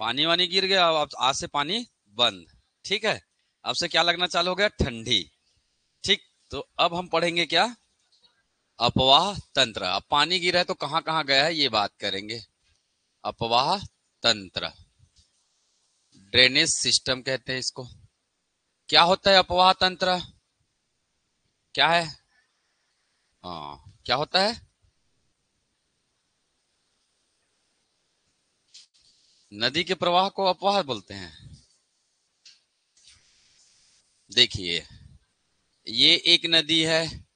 पानी वानी गिर गया, अब आज से पानी बंद। ठीक है, अब से क्या लगना चालू हो गया, ठंडी। ठीक, तो अब हम पढ़ेंगे क्या, अपवाह तंत्र। अब पानी गिरा है तो कहां कहां गया है ये बात करेंगे। अपवाह तंत्र, ड्रेनेज सिस्टम कहते हैं इसको। क्या होता है अपवाह तंत्र, क्या है? हाँ, क्या होता है? नदी के प्रवाह को अपवाह बोलते हैं। देखिए, ये एक नदी है,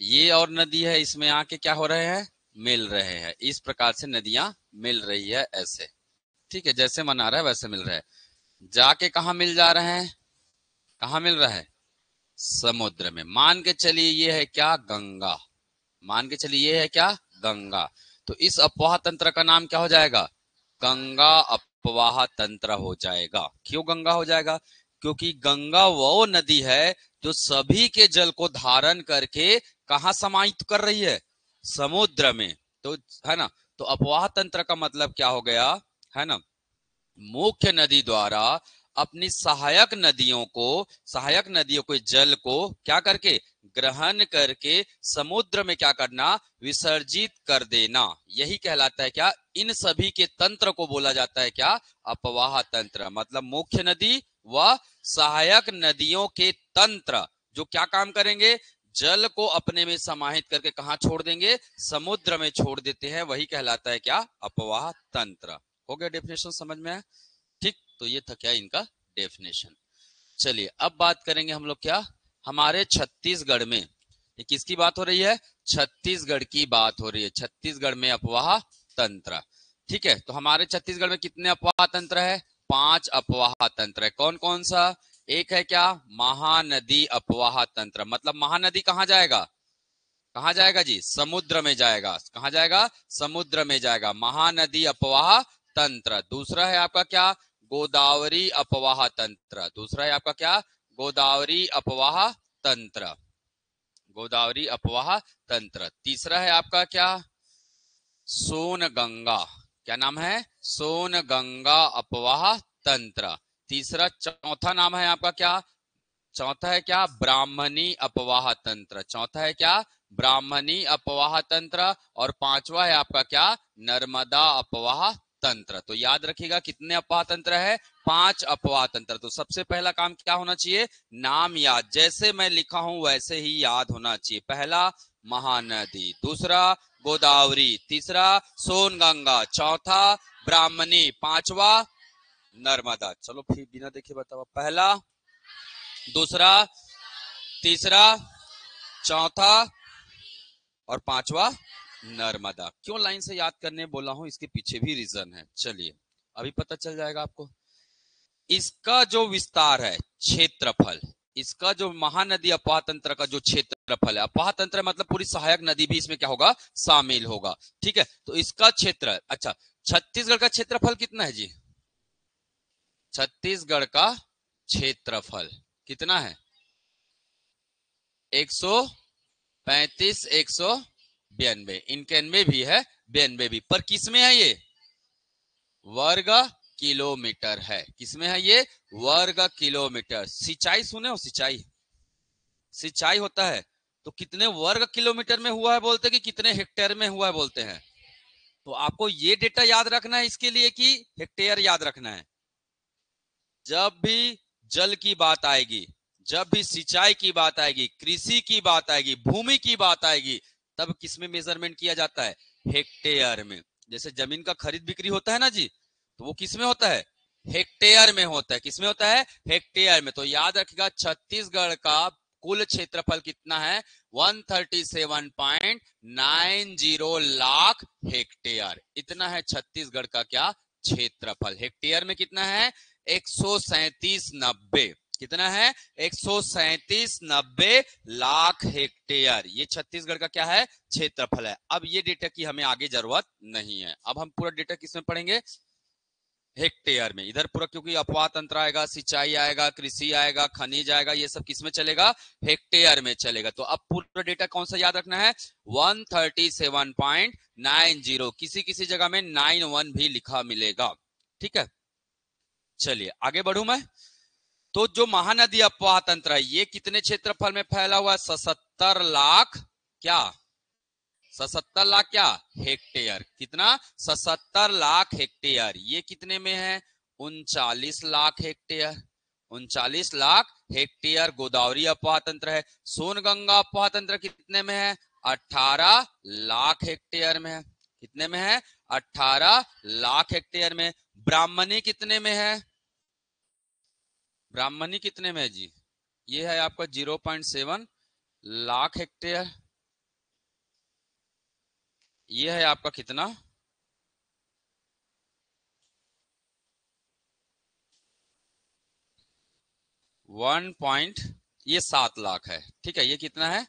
ये और नदी है, इसमें आके क्या हो रहे हैं, मिल रहे हैं। इस प्रकार से नदियां मिल रही है ऐसे। ठीक है, जैसे मन आ रहा है वैसे मिल रहा है। जाके कहा मिल जा रहे हैं, कहाँ मिल रहा है, समुद्र में। मान के चलिए ये है क्या, गंगा। मान के चलिए ये है क्या, गंगा। तो इस अपवाह तंत्र का नाम क्या हो जाएगा, गंगा अपवाह तंत्र हो जाएगा। क्यों गंगा हो जाएगा, क्योंकि गंगा वो नदी है जो सभी के जल को धारण करके कहा समाहित कर रही है, समुद्र में। तो है ना, तो अपवाह तंत्र का मतलब क्या हो गया, है ना, मुख्य नदी द्वारा अपनी सहायक नदियों के जल को क्या करके, ग्रहण करके समुद्र में क्या करना, विसर्जित कर देना। यही कहलाता है क्या, इन सभी के तंत्र को बोला जाता है क्या, अपवाह तंत्र। मतलब मुख्य नदी व सहायक नदियों के तंत्र जो क्या काम करेंगे, जल को अपने में समाहित करके कहां छोड़ देंगे, समुद्र में छोड़ देते हैं। वही कहलाता है क्या, अपवाह तंत्र। हो गया डेफिनेशन समझ में आया? ठीक, तो ये था क्या इनका डेफिनेशन। चलिए अब बात करेंगे हम लोग क्या, हमारे छत्तीसगढ़ में ये किसकी बात हो रही है, छत्तीसगढ़ की बात हो रही है। छत्तीसगढ़ में अपवाह तंत्र। ठीक है, तो हमारे छत्तीसगढ़ में कितने अपवाह तंत्र है, 5 अपवाह तंत्र है। कौन कौन सा, एक है क्या, महानदी अपवाह तंत्र। मतलब महानदी कहां जाएगा, कहां जाएगा जी, समुद्र में जाएगा। कहां जाएगा, समुद्र में जाएगा, महानदी अपवाह तंत्र। दूसरा है आपका क्या, गोदावरी अपवाह तंत्र। दूसरा है आपका क्या, गोदावरी अपवाह तंत्र, गोदावरी अपवाह तंत्र। तीसरा है आपका क्या, सोन गंगा। क्या नाम है, सोन गंगा अपवाह तंत्र। तीसरा, चौथा नाम है आपका क्या, चौथा है क्या, ब्राह्मणी अपवाह तंत्र। चौथा है क्या, ब्राह्मणी अपवाह तंत्र। और पांचवा है आपका क्या, नर्मदा अपवाह तंत्र। तो याद रखिएगा कितने अपवाह तंत्र है, 5 अपवाह तंत्र। तो सबसे पहला काम क्या होना चाहिए, नाम याद, जैसे मैं लिखा हूं वैसे ही याद होना चाहिए। पहला महानदी, दूसरा गोदावरी, तीसरा सोनगंगा, चौथा ब्राह्मणी, पांचवा नर्मदा। चलो फिर बिना देखे बताओ, पहला, दूसरा, तीसरा, चौथा और पांचवा नर्मदा। क्यों लाइन से याद करने बोला हूं, इसके पीछे भी रीजन है। चलिए अभी पता चल जाएगा आपको। इसका जो विस्तार है, क्षेत्रफल, इसका जो महानदी अपवाह तंत्र का जो क्षेत्रफल है, अपवाह तंत्र मतलब पूरी सहायक नदी भी इसमें क्या होगा, शामिल होगा। ठीक है, तो इसका क्षेत्र, अच्छा छत्तीसगढ़ का क्षेत्रफल कितना है जी, छत्तीसगढ़ का क्षेत्रफल कितना है, 135, 192, इनके भी है, 92 भी, पर किसमें है ये, वर्ग किलोमीटर है। किसमें है ये, वर्ग किलोमीटर। सिंचाई सुने हो, सिंचाई, सिंचाई होता है तो कितने वर्ग किलोमीटर में हुआ है बोलते, कि कितने हेक्टेयर में हुआ है बोलते हैं। तो आपको ये डेटा याद रखना है इसके लिए कि हेक्टेयर याद रखना है। जब भी जल की बात आएगी, जब भी सिंचाई की बात आएगी, कृषि की बात आएगी, भूमि की बात आएगी, तब किसमें मेजरमेंट किया जाता है, हेक्टेयर में। जैसे जमीन का खरीद बिक्री होता है ना जी, तो वो किसमें होता है, हेक्टेयर में होता है। किसमें होता है, हेक्टेयर में। तो याद रखिएगा छत्तीसगढ़ का कुल क्षेत्रफल कितना है, 137.90 लाख हेक्टेयर। इतना है छत्तीसगढ़ का क्या, क्षेत्रफल। हेक्टेयर में कितना है, 137.90, कितना है, 137.90 लाख हेक्टेयर। ये छत्तीसगढ़ का क्या है, क्षेत्रफल है। अब ये डेटा की हमें आगे जरूरत नहीं है। अब हम पूरा डेटा किसमें पढ़ेंगे, हेक्टेयर में। इधर पूरा क्योंकि अपवाह तंत्र आएगा, सिंचाई आएगा, कृषि आएगा, खनिज आएगा, ये सब किसमें चलेगा, हेक्टेयर में चलेगा। तो अब पूरा डेटा कौन सा याद रखना है, 137.90, किसी किसी जगह में 91 भी लिखा मिलेगा। ठीक है, चलिए आगे बढ़ू मैं। तो जो महानदी अपवाह तंत्र है ये कितने क्षेत्रफल में फैला हुआ है? 77 लाख क्या? 77 लाख क्या हेक्टेयर? कितना? 77 लाख हेक्टेयर। ये कितने में है? 39 लाख हेक्टेयर। 39 लाख हेक्टेयर गोदावरी अपवाह तंत्र है। सोनगंगा अपवाह तंत्र कितने में है? 18 लाख हेक्टेयर में है। कितने में है? 18 लाख हेक्टेयर में। ब्राह्मणी कितने में है? ब्राह्मणी कितने में है जी? ये है आपका 0.7 लाख हेक्टेयर। ये है आपका कितना? 1 ये 7 लाख है। ठीक है, ये कितना है?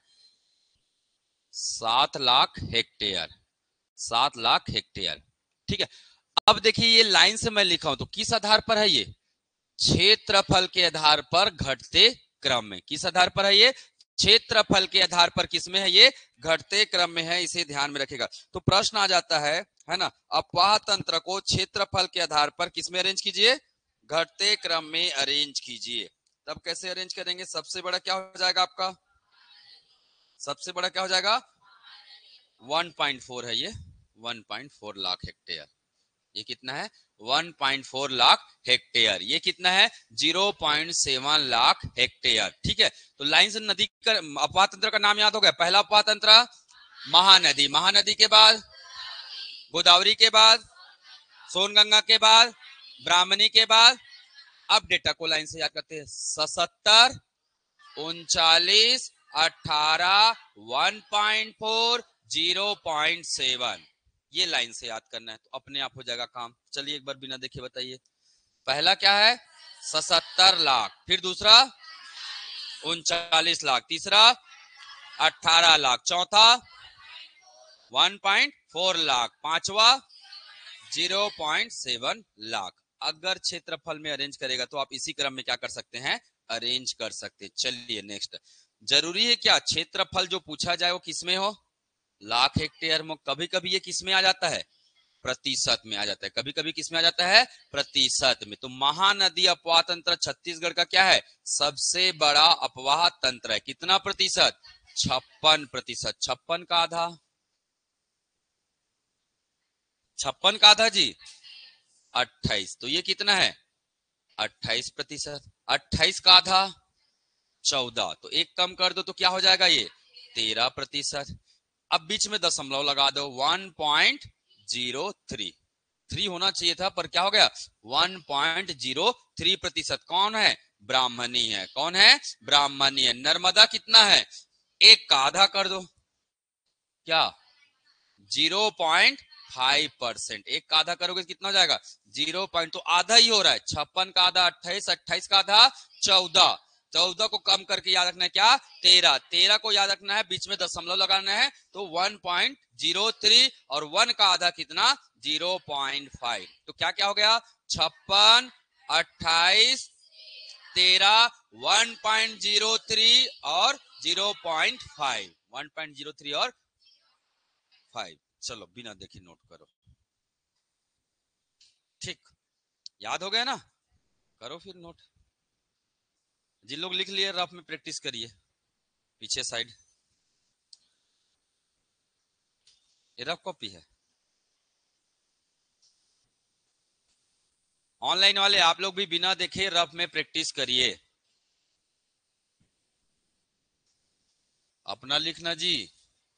7 लाख हेक्टेयर। 7 लाख हेक्टेयर। ठीक है, अब देखिए ये लाइन से मैं लिखा हूं तो किस आधार पर है ये? क्षेत्रफल के आधार पर घटते क्रम में। किस आधार पर है ये? क्षेत्रफल के आधार पर। किसमें है ये? घटते क्रम में है, इसे ध्यान में रखेगा। तो प्रश्न आ जाता है ना, अपवाह तंत्र को क्षेत्रफल के आधार पर किसमें अरेंज कीजिए? घटते क्रम में अरेंज कीजिए। तब कैसे अरेंज करेंगे? सबसे बड़ा क्या हो जाएगा आपका? सबसे बड़ा क्या हो जाएगा? 1.4 है ये, 1.4 लाख हेक्टेयर। ये कितना है? 1.4 लाख हेक्टेयर। ये कितना है? 0.7 लाख हेक्टेयर। ठीक है, तो लाइन से नदी का अपवाह तंत्र का नाम याद हो गया। पहला अपवाह तंत्र महानदी, महानदी के बाद गोदावरी, के बाद सोनगंगा, के बाद ब्राह्मणी, के बाद अब डेटा को लाइन से याद करते हैं। 77, 39, 18, 1.4, 0.7। ये लाइन से याद करना है तो अपने आप हो जाएगा काम। चलिए एक बार बिना देखे बताइए। पहला क्या है? 77 लाख। फिर दूसरा 39 लाख। तीसरा 18 लाख। चौथा 1.4 लाख। पांचवा 0.7 लाख। अगर क्षेत्रफल में अरेंज करेगा तो आप इसी क्रम में क्या कर सकते हैं? अरेंज कर सकते। चलिए नेक्स्ट। जरूरी है क्या क्षेत्रफल जो पूछा जाए वो किसमें हो? लाख हेक्टेयर में। कभी कभी ये किसमें आ जाता है? प्रतिशत में आ जाता है। कभी कभी किसमें आ जाता है? प्रतिशत में। तो महानदी अपवाह तंत्र छत्तीसगढ़ का क्या है? सबसे बड़ा अपवाह तंत्र है। कितना प्रतिशत? 56%। 56 का आधा, 56 का आधा जी 28। तो ये कितना है? 28%। 28 का आधा 14। तो एक कम कर दो तो क्या हो जाएगा? ये 13%। अब बीच में दशमलव लगा दो। 1.03 3 होना चाहिए था पर क्या हो गया? 1.03%। कौन है? ब्राह्मणी है। कौन है? ब्राह्मणी है। नर्मदा कितना है? एक का आधा कर दो। क्या? 0.5%। एक का आधा करोगे कितना हो जाएगा? 0 तो आधा ही हो रहा है। 56 का आधा 28, 28 का आधा 14। 14 को कम करके याद रखना है क्या? 13। 13 को याद रखना है, बीच में दशमलव लगाना है तो 1.03 और 1 का आधा कितना? 0.5। तो क्या क्या हो गया? 56, 28, 13, 1.03 और 0.5। 1.03 और 5। चलो बिना देखे नोट करो। ठीक, याद हो गया ना? करो फिर नोट। जिन लोग लिख लिए रफ में प्रैक्टिस करिए पीछे साइड। ये रफ कॉपी है। ऑनलाइन वाले आप लोग भी बिना देखे रफ में प्रैक्टिस करिए। अपना लिखना जी,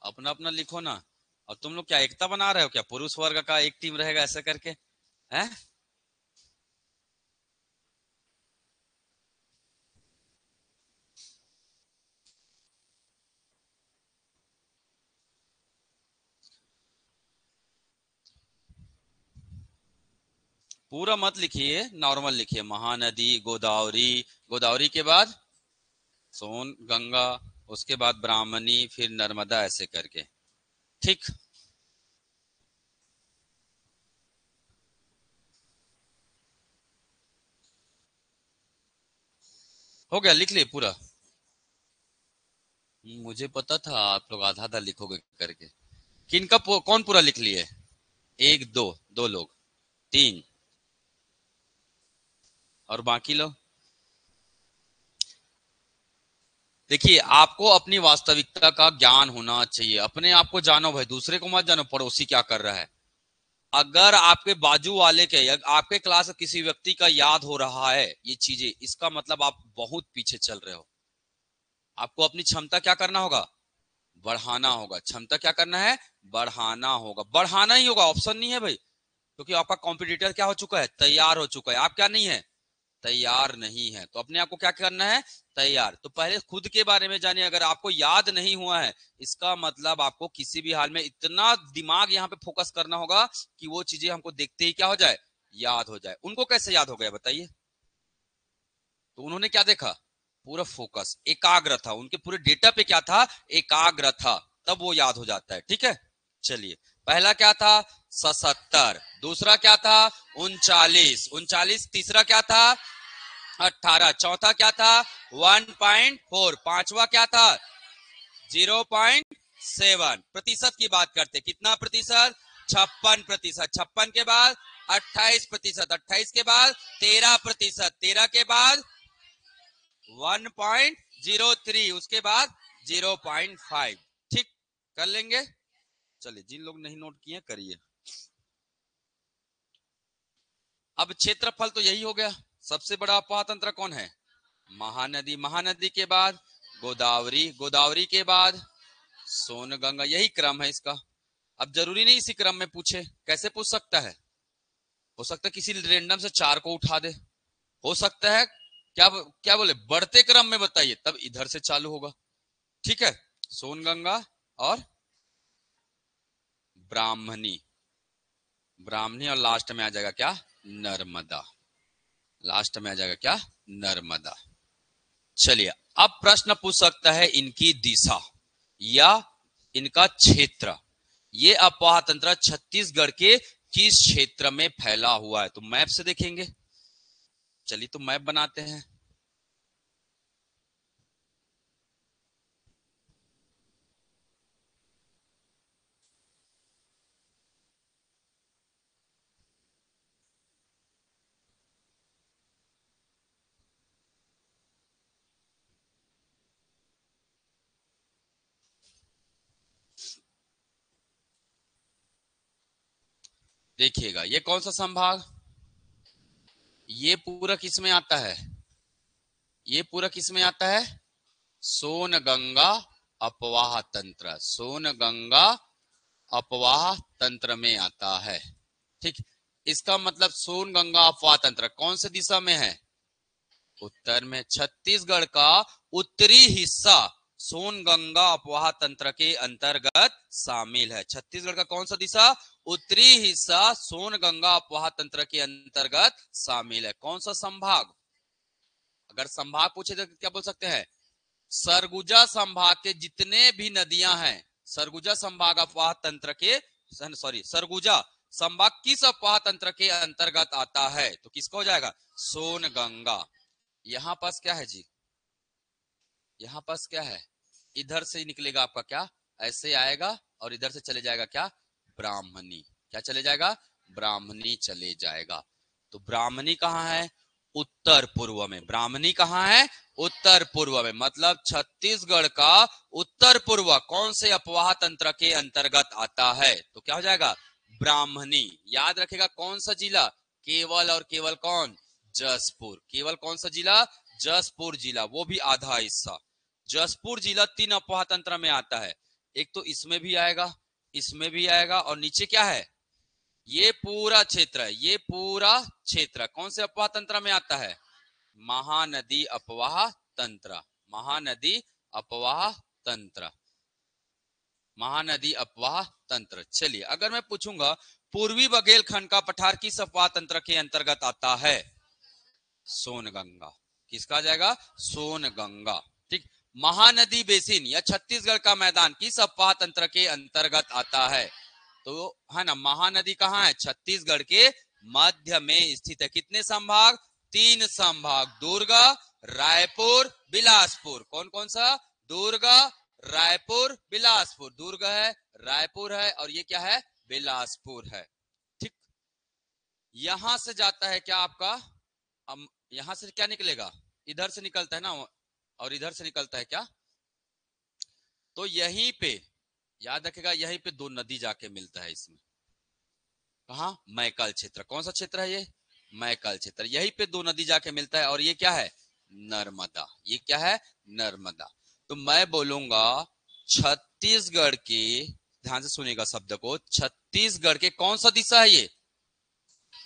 अपना अपना लिखो ना। और तुम लोग क्या एकता बना रहे हो क्या? पुरुष वर्ग का एक टीम रहेगा ऐसा करके है? पूरा मत लिखिए, नॉर्मल लिखिए। महानदी, गोदावरी, गोदावरी के बाद सोन गंगा, उसके बाद ब्राह्मणी, फिर नर्मदा, ऐसे करके। ठीक, हो गया? लिख लिए पूरा? मुझे पता था आप लोग आधा आधा लिखोगे करके। किनका कौन पूरा लिख लिए? एक दो, दो लोग, तीन, और बाकी लोग देखिए, आपको अपनी वास्तविकता का ज्ञान होना चाहिए। अपने आप को जानो भाई, दूसरे को मत जानो पड़ोसी क्या कर रहा है। अगर आपके बाजू वाले के या आपके क्लास के किसी व्यक्ति का याद हो रहा है ये चीजें, इसका मतलब आप बहुत पीछे चल रहे हो। आपको अपनी क्षमता क्या करना होगा, बढ़ाना होगा। क्षमता क्या करना है, बढ़ाना होगा। बढ़ाना ही होगा, ऑप्शन नहीं है भाई, क्योंकि आपका कॉम्पिटिटर क्या हो चुका है, तैयार हो चुका है। आप क्या नहीं है, तैयार नहीं है। तो अपने आप को क्या करना है, तैयार। तो पहले खुद के बारे में जानिए। अगर आपको याद नहीं हुआ है, इसका मतलब आपको किसी भी हाल में इतना दिमाग यहाँ पे फोकस करना होगा कि वो चीजें हमको देखते ही क्या हो जाए, याद हो जाए। उनको कैसे याद हो गया बताइए? तो उन्होंने क्या देखा, पूरा फोकस, एकाग्र था। उनके पूरे डेटा पे क्या था, एकाग्र था, तब वो याद हो जाता है। ठीक है, चलिए। पहला क्या था, 77। दूसरा क्या था, 39। तीसरा क्या था, 18। चौथा क्या था, 1.4। पांचवा क्या था, 0.7। प्रतिशत की बात करते, कितना प्रतिशत, 56%। 56 के बाद 28%। 28 के बाद 13%। 13 के बाद 1.03। उसके बाद 0.5। ठीक, कर लेंगे। चलिए, जिन लोग नहीं नोट किए करिए। अब क्षेत्रफल तो यही हो गया। सबसे बड़ा अफवाह तंत्र कौन है, महानदी। महानदी के बाद गोदावरी। गोदावरी के बाद सोनगंगा। यही क्रम है इसका। अब जरूरी नहीं इसी क्रम में पूछे, कैसे पूछ सकता है, हो सकता है किसी रेंडम से चार को उठा दे। हो सकता है क्या क्या बोले, बढ़ते क्रम में बताइए, तब इधर से चालू होगा। ठीक है, सोनगंगा और ब्राह्मणी। ब्राह्मणी और लास्ट में आ जाएगा क्या, नर्मदा। लास्ट में आ जाएगा क्या, नर्मदा। चलिए, अब प्रश्न पूछ सकता है इनकी दिशा या इनका क्षेत्र। ये अफवाह तंत्र छत्तीसगढ़ के किस क्षेत्र में फैला हुआ है, तो मैप से देखेंगे। चलिए, तो मैप बनाते हैं। देखिएगा, ये कौन सा संभाग, ये पूरा किस में आता है, ये पूरा किस में आता है, सोनगंगा अपवाह तंत्र। सोनगंगा अपवाह तंत्र में आता है। ठीक, इसका मतलब सोनगंगा अपवाह तंत्र कौन से दिशा में है, उत्तर में। छत्तीसगढ़ का उत्तरी हिस्सा सोनगंगा अपवाह तंत्र के अंतर्गत शामिल है। छत्तीसगढ़ का कौन सा दिशा, उत्तरी हिस्सा सोनगंगा अपवाह तंत्र के अंतर्गत शामिल है। कौन सा संभाग, अगर संभाग पूछे तो क्या बोल सकते हैं, सरगुजा संभाग के जितने भी नदियां हैं, सरगुजा संभाग अपवाह तंत्र के, सॉरी, सरगुजा संभाग किस अपवाह तंत्र के अंतर्गत आता है, तो किसका हो जाएगा, सोनगंगा। यहां पास क्या है जी, यहां पास क्या है, इधर से निकलेगा आपका क्या, ऐसे आएगा और इधर से चले जाएगा क्या, ब्राह्मणी। क्या चले जाएगा, ब्राह्मणी चले जाएगा। तो ब्राह्मणी कहाँ है, उत्तर पूर्व में। ब्राह्मणी कहाँ है, उत्तर पूर्व में। मतलब छत्तीसगढ़ का उत्तर पूर्व कौन से अपवाह तंत्र के अंतर्गत आता है, तो क्या हो जाएगा, ब्राह्मणी। याद रखेगा कौन सा जिला, केवल और केवल कौन, जसपुर। केवल कौन सा जिला, जसपुर जिला, वो भी आधा हिस्सा। जसपुर जिला 3 अपवाह तंत्र में आता है। एक तो इसमें भी आएगा, इसमें भी आएगा, और नीचे क्या है, ये पूरा क्षेत्र है। ये पूरा क्षेत्र कौन से अपवाह तंत्र में आता है, महानदी अपवाह तंत्र। महानदी अपवाह तंत्र, महानदी अपवाह तंत्र। चलिए, अगर मैं पूछूंगा पूर्वी बघेलखंड का पठार किस अपवाह तंत्र के अंतर्गत आता है, सोनगंगा। किसका जाएगा, सोनगंगा। ठीक, महानदी बेसिन या छत्तीसगढ़ का मैदान किस अपवाह तंत्र के अंतर्गत आता है, तो है ना, महानदी कहाँ है, छत्तीसगढ़ के मध्य में स्थित है। कितने संभाग, 3 संभाग, दुर्ग, रायपुर, बिलासपुर। कौन कौन सा, दुर्ग, रायपुर, बिलासपुर। दुर्ग है, रायपुर है, और ये क्या है, बिलासपुर है। ठीक, यहां से जाता है क्या आपका, यहां से क्या निकलेगा, इधर से निकलता है ना, और इधर से निकलता है क्या, तो यहीं पे याद रखेगा, यहीं पे दो नदी जाके मिलता है इसमें, कहा, मैकल क्षेत्र। कौन सा क्षेत्र है ये, मैकल क्षेत्र। यहीं पे दो नदी जाके मिलता है, और ये क्या है, नर्मदा। ये क्या है, नर्मदा। तो मैं बोलूंगा छत्तीसगढ़ के, ध्यान से सुनिएगा शब्द को, छत्तीसगढ़ के कौन सा दिशा है ये,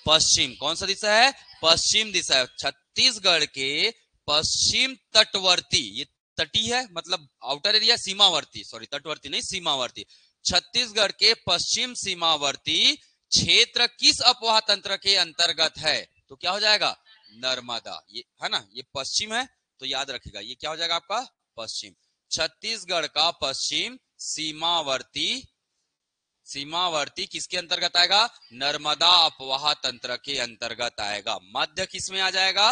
पश्चिम। कौन सा दिशा है, पश्चिम दिशा है। छत्तीसगढ़ के पश्चिम तटवर्ती, ये तटी है मतलब आउटर एरिया, सीमावर्ती, सॉरी तटवर्ती नहीं, सीमावर्ती। छत्तीसगढ़ के पश्चिम सीमावर्ती क्षेत्र किस अपवाह तंत्र के अंतर्गत है, तो क्या हो जाएगा, नर्मदा। ये है ना, ये पश्चिम है, तो याद रखिएगा ये क्या हो जाएगा आपका, पश्चिम। छत्तीसगढ़ का पश्चिम सीमावर्ती, सीमावर्ती किसके अंतर्गत आएगा, नर्मदा अपवाह तंत्र के अंतर्गत आएगा। मध्य किसमें आ जाएगा,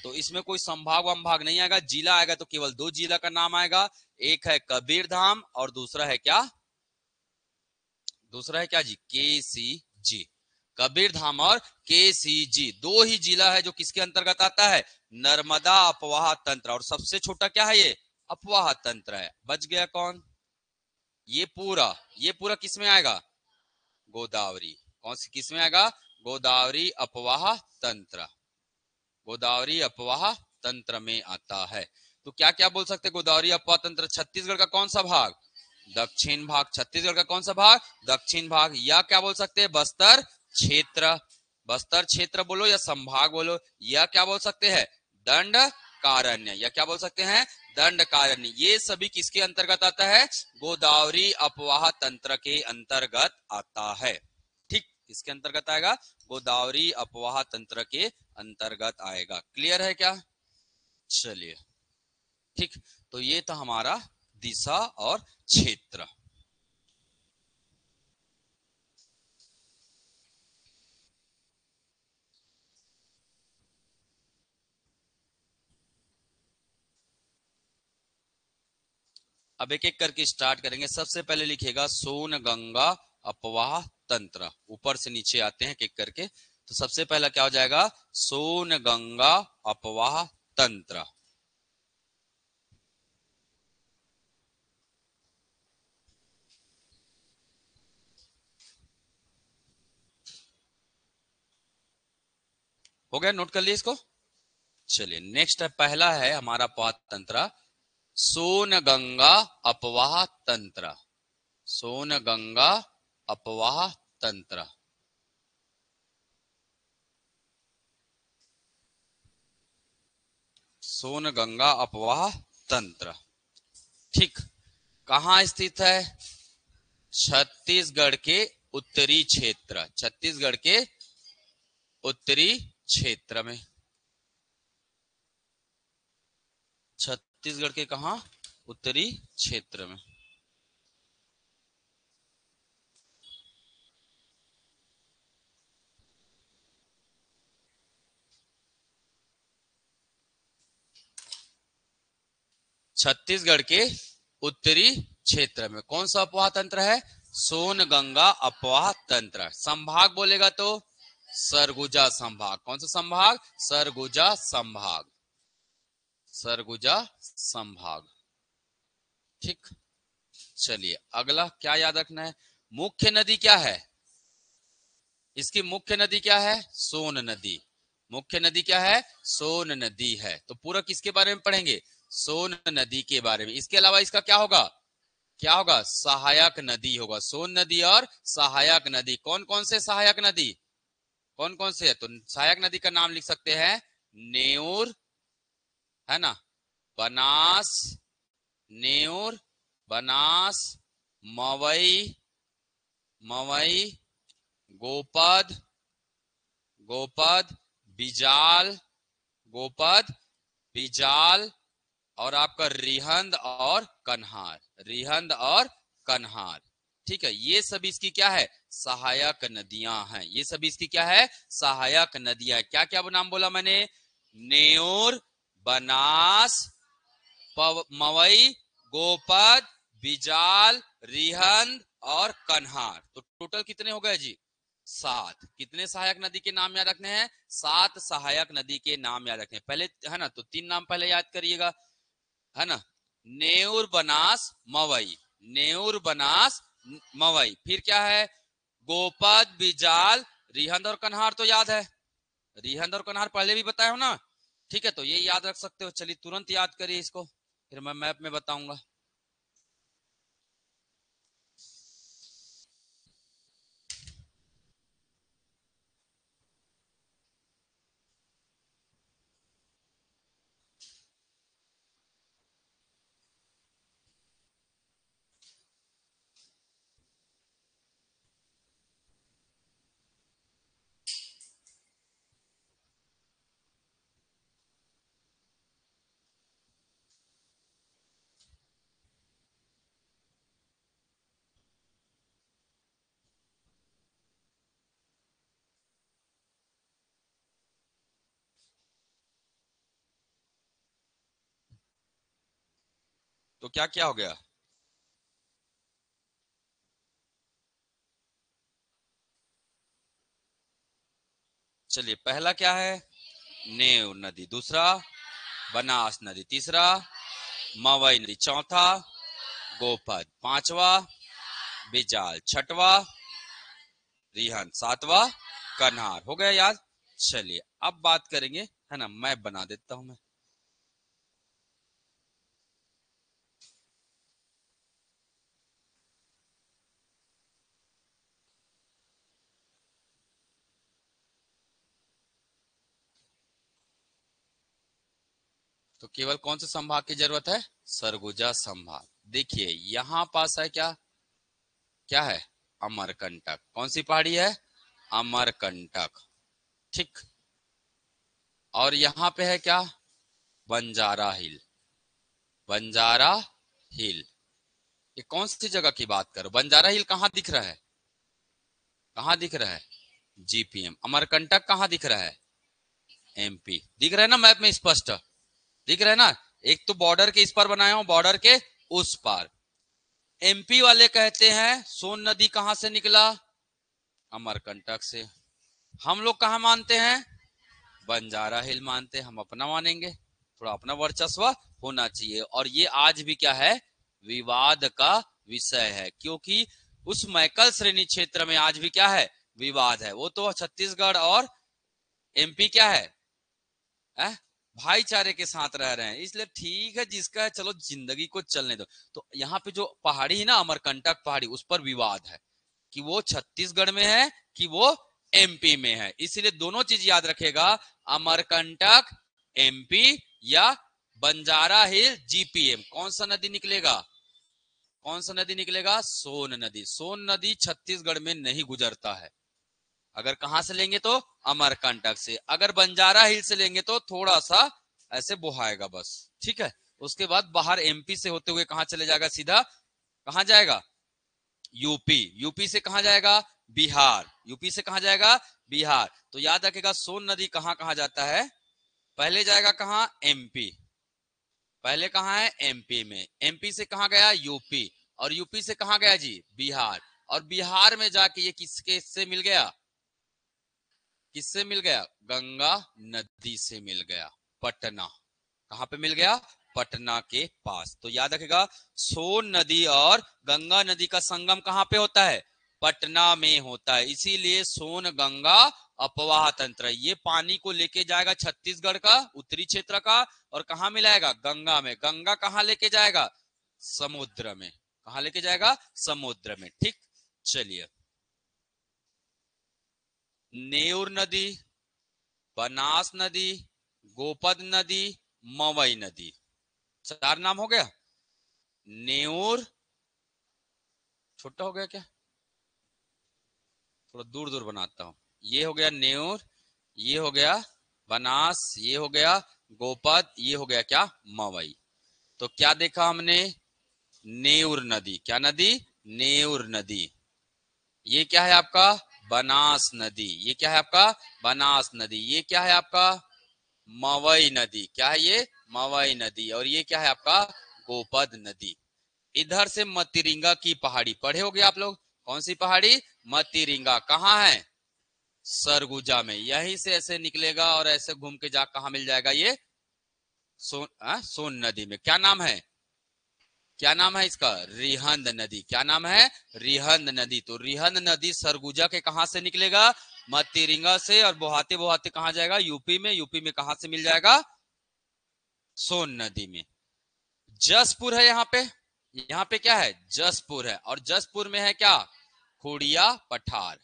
तो इसमें कोई संभाग वंभाग नहीं आएगा, जिला आएगा तो केवल दो जिला का नाम आएगा, एक है कबीरधाम और दूसरा है क्या, दूसरा है क्या जी, KCG। कबीरधाम और KCG दो ही जिला है जो किसके अंतर्गत आता है, नर्मदा अपवाह तंत्र। और सबसे छोटा क्या है ये, अपवाह तंत्र है। बच गया कौन, ये पूरा किसमें आएगा, गोदावरी। कौन सी किसमें आएगा, गोदावरी अपवाह तंत्र, गोदावरी अपवाह तंत्र में आता है। तो क्या क्या बोल सकते हैं, गोदावरी अपवाह तंत्र छत्तीसगढ़ का कौन सा भाग, दक्षिण भाग। छत्तीसगढ़ का कौन सा भाग, दक्षिण भाग। या क्या बोल सकते हैं, बस्तर क्षेत्र, बस्तर क्षेत्र बोलो या संभाग बोलो। या क्या बोल सकते हैं, दंड कारण्य, या क्या बोल सकते हैं, दंड कारण्य। ये सभी किसके अंतर्गत आता है, गोदावरी अपवाह तंत्र के अंतर्गत आता है। ठीक, किसके अंतर्गत आएगा, गोदावरी अपवाह तंत्र के अंतर्गत आएगा। क्लियर है क्या, चलिए ठीक। तो ये था हमारा दिशा और क्षेत्र। अब एक एक करके स्टार्ट करेंगे। सबसे पहले लिखिएगा सोन गंगा अपवाह तंत्र, ऊपर से नीचे आते हैं एक एक करके। तो सबसे पहला क्या हो जाएगा, सोन गंगा अपवाह तंत्र। हो गया, नोट कर लिए इसको। चलिए नेक्स्ट है, पहला है हमारा अपवाह तंत्र सोन गंगा अपवाह तंत्र, सोन गंगा अपवाह तंत्र। सोन गंगा अपवाह तंत्र, ठीक। कहां स्थित है, छत्तीसगढ़ के उत्तरी क्षेत्र, छत्तीसगढ़ के उत्तरी क्षेत्र में। छत्तीसगढ़ के कहा, उत्तरी क्षेत्र में। छत्तीसगढ़ के उत्तरी क्षेत्र में कौन सा अपवाह तंत्र है, सोन गंगा अपवाह तंत्र। संभाग बोलेगा तो सरगुजा संभाग। कौन सा संभाग, सरगुजा संभाग, सरगुजा संभाग, ठीक। चलिए अगला क्या याद रखना है, मुख्य नदी क्या है, इसकी मुख्य नदी क्या है, सोन नदी। मुख्य नदी क्या है, सोन नदी है। तो पूरा किसके बारे में पढ़ेंगे, सोन नदी के बारे में। इसके अलावा इसका क्या होगा, क्या होगा, सहायक नदी होगा। सोन नदी और सहायक नदी, कौन कौन से सहायक नदी, कौन कौन से है, तो सहायक नदी का नाम लिख सकते हैं, नेऊर है ना, बनास, नेऊर, बनास, मवई, मवई, गोपद, गोपद, बिजाल, गोपद, बिजाल, और आपका रिहंद और कन्हार, रिहंद और कन्हार, ठीक है। ये सभी इसकी क्या है, सहायक नदियां हैं। ये सभी इसकी क्या है, सहायक नदियां। क्या क्या नाम बोला मैंने, नेऊर, बनास, मवई, गोपद, बिजाल, रिहंद और कन्हार। तो टोटल कितने हो गए जी, 7। कितने सहायक नदी के नाम याद रखने हैं? 7 सहायक नदी के नाम याद रखने हैं पहले, है ना। तो 3 नाम पहले याद करिएगा, है ना। नेउर, बनास, मवई। नेउर, बनास, मवई। फिर क्या है? गोपद, बिजाल, रिहंद और कन्हार तो याद है। रिहंद और कन्हार पहले भी बताया हो ना। ठीक है, तो ये याद रख सकते हो। चलिए तुरंत याद करिए इसको, फिर मैं मैप में बताऊंगा। तो क्या क्या हो गया? चलिए पहला क्या है? नेउर नदी। दूसरा बनास नदी। तीसरा मवई नदी। चौथा गोपद। पांचवा बिजाल। छठवा रिहन। सातवां कन्हार। हो गया याद? चलिए अब बात करेंगे, है ना। मैप बना देता हूं मैं। तो केवल कौन से संभाग की जरूरत है? सरगुजा संभाग। देखिए यहां पास है क्या? क्या है? अमरकंटक। कौन सी पहाड़ी है? अमरकंटक। ठीक। और यहाँ पे है क्या? बंजारा हिल। बंजारा हिल। ये कौन सी जगह की बात करो? बंजारा हिल कहाँ दिख रहा है? कहाँ दिख रहा है? जीपीएम। अमरकंटक कहाँ दिख रहा है? एमपी। दिख रहा है ना मैप में स्पष्ट? दिख रहा है ना। एक तो बॉर्डर के इस पर बनाया हूं, बॉर्डर के उस पार। एमपी वाले कहते हैं सोन नदी कहां से निकला? अमरकंटक से। हम लोग कहां मानते हैं? बंजारा हिल मानते हैं। हम अपना मानेंगे, थोड़ा अपना वर्चस्व होना चाहिए। और ये आज भी क्या है? विवाद का विषय है, क्योंकि उस मैकल श्रेणी क्षेत्र में आज भी क्या है? विवाद है। वो तो छत्तीसगढ़ और एमपी क्या है? भाईचारे के साथ रह रहे हैं, इसलिए ठीक है जिसका है, चलो जिंदगी को चलने दो। तो यहाँ पे जो पहाड़ी है ना, अमरकंटक पहाड़ी, उस पर विवाद है कि वो छत्तीसगढ़ में है कि वो एमपी में है। इसलिए दोनों चीज याद रखेगा, अमरकंटक एमपी या बंजारा हिल जीपीएम। कौन सा नदी निकलेगा? कौन सा नदी निकलेगा? सोन नदी। सोन नदी छत्तीसगढ़ में नहीं गुजरता है। अगर कहां से लेंगे तो अमरकंटक से। अगर बंजारा हिल से लेंगे तो थोड़ा सा ऐसे बुहाएगा बस। ठीक है। उसके बाद बाहर एमपी से होते हुए कहां चले जाएगा? सीधा कहां जाएगा? यूपी। यूपी से कहां जाएगा? बिहार। यूपी से कहां जाएगा? बिहार। तो याद रखेगा सोन नदी कहां कहां जाता है? पहले जाएगा कहां? एमपी। पहले कहां है? एमपी में। एमपी से कहां गया? यूपी। और यूपी से कहां गया जी? बिहार। और बिहार में जाके ये किसके से मिल गया? किससे मिल गया? गंगा नदी से मिल गया। पटना। कहां पे मिल गया? पटना के पास। तो याद रखेगा सोन नदी और गंगा नदी का संगम कहां पे होता है? पटना में होता है। इसीलिए सोन गंगा अपवाह तंत्र, ये पानी को लेके जाएगा छत्तीसगढ़ का उत्तरी क्षेत्र का, और कहां मिलाएगा? गंगा में। गंगा कहां लेके जाएगा? समुद्र में। कहां लेके जाएगा? समुद्र में। ठीक। चलिए, नेउर नदी, बनास नदी, गोपद नदी, मवई नदी। 4 नाम हो गया। नेउर छोटा हो गया क्या? थोड़ा दूर दूर बनाता हूं। ये हो गया नेउर, ये हो गया बनास, ये हो गया गोपद, ये हो गया क्या? मवई। तो क्या देखा हमने? नेउर नदी। क्या नदी? नेउर नदी। ये क्या है आपका? बनास नदी। ये क्या है आपका? बनास नदी। ये क्या है आपका? मवई नदी। क्या है ये? मवई नदी। और ये क्या है आपका? गोपद नदी। इधर से मतिरिंगा की पहाड़ी पढ़े होगे आप लोग। कौन सी पहाड़ी? मतिरिंगा। कहाँ है? सरगुजा में, यहीं से ऐसे निकलेगा और ऐसे घूम के जा कहा मिल जाएगा ये सोन नदी में। क्या नाम है, क्या नाम है इसका, रिहंद नदी। क्या नाम है, रिहंद नदी। तो रिहंद नदी सरगुजा के कहां से निकलेगा, मतीरिंगा से, और बहाते बहाते कहां जाएगा, यूपी में। यूपी में कहां से मिल जाएगा, सोन नदी में। जसपुर है यहाँ पे, यहाँ पे क्या है, जसपुर है, और जसपुर में है क्या, खुड़िया पठार।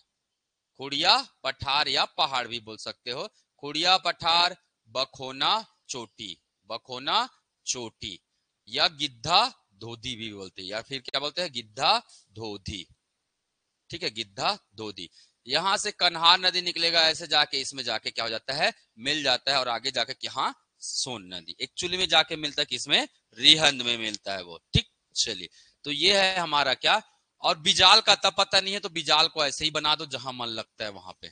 खुड़िया पठार या पहाड़ भी बोल सकते हो। खुड़िया पठार, बखोना चोटी, बखोना चोटी, या गिद्धा धोधी भी बोलते हैं, या फिर क्या बोलते हैं, गिद्धा धोधी। ठीक है, गिद्धा धोधी। यहां से कन्हार नदी निकलेगा, ऐसे जाके इसमें जाके क्या हो जाता है, मिल जाता है, और आगे जाके यहाँ सोन नदी एक्चुअली में जाके मिलता है किसमें, रिहंद में मिलता है वो। ठीक, चलिए, तो ये है हमारा क्या, और बिजाल का अता पता नहीं है तो बिजाल को ऐसे ही बना दो जहां मन लगता है वहां पे।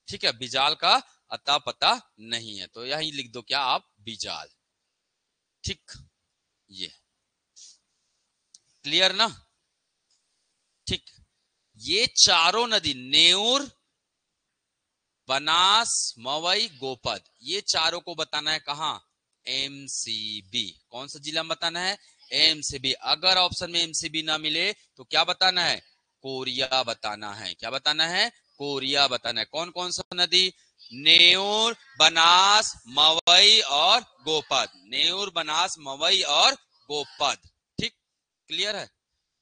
ठीक है, बिजाल का अता पता नहीं है तो यही लिख दो क्या आप, बिजाल। ठीक, ये क्लियर ना। ठीक, ये चारों नदी नेउर, बनास, मवई, गोपद, ये चारों को बताना है कहां, एमसीबी। कौन सा जिला में बताना है, एमसीबी। अगर ऑप्शन में एमसीबी ना मिले तो क्या बताना है, कोरिया बताना है। क्या बताना है, कोरिया बताना है। कौन कौन सा नदी, नेउर, बनास, मवई और गोपद। नेउर, बनास, मवई और गोपद। ठीक, क्लियर है।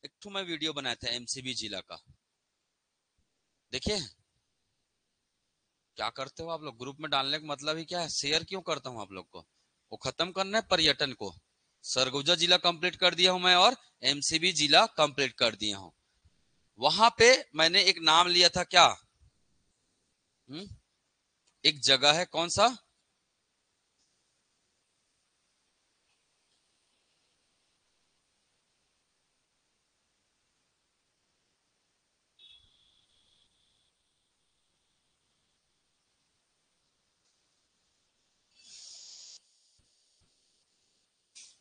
एक तो मैं वीडियो बनाया था एमसीबी जिला का, देखिए। क्या करते हो आप लोग, ग्रुप में डालने का मतलब ही क्या है, शेयर क्यों करता हूं आप लोग को, वो खत्म करना है पर्यटन को। सरगुजा जिला कंप्लीट कर दिया हूं मैं, और एमसीबी जिला कंप्लीट कर दिया हूं। वहां पे मैंने एक नाम लिया था क्या, एक जगह है, कौन सा,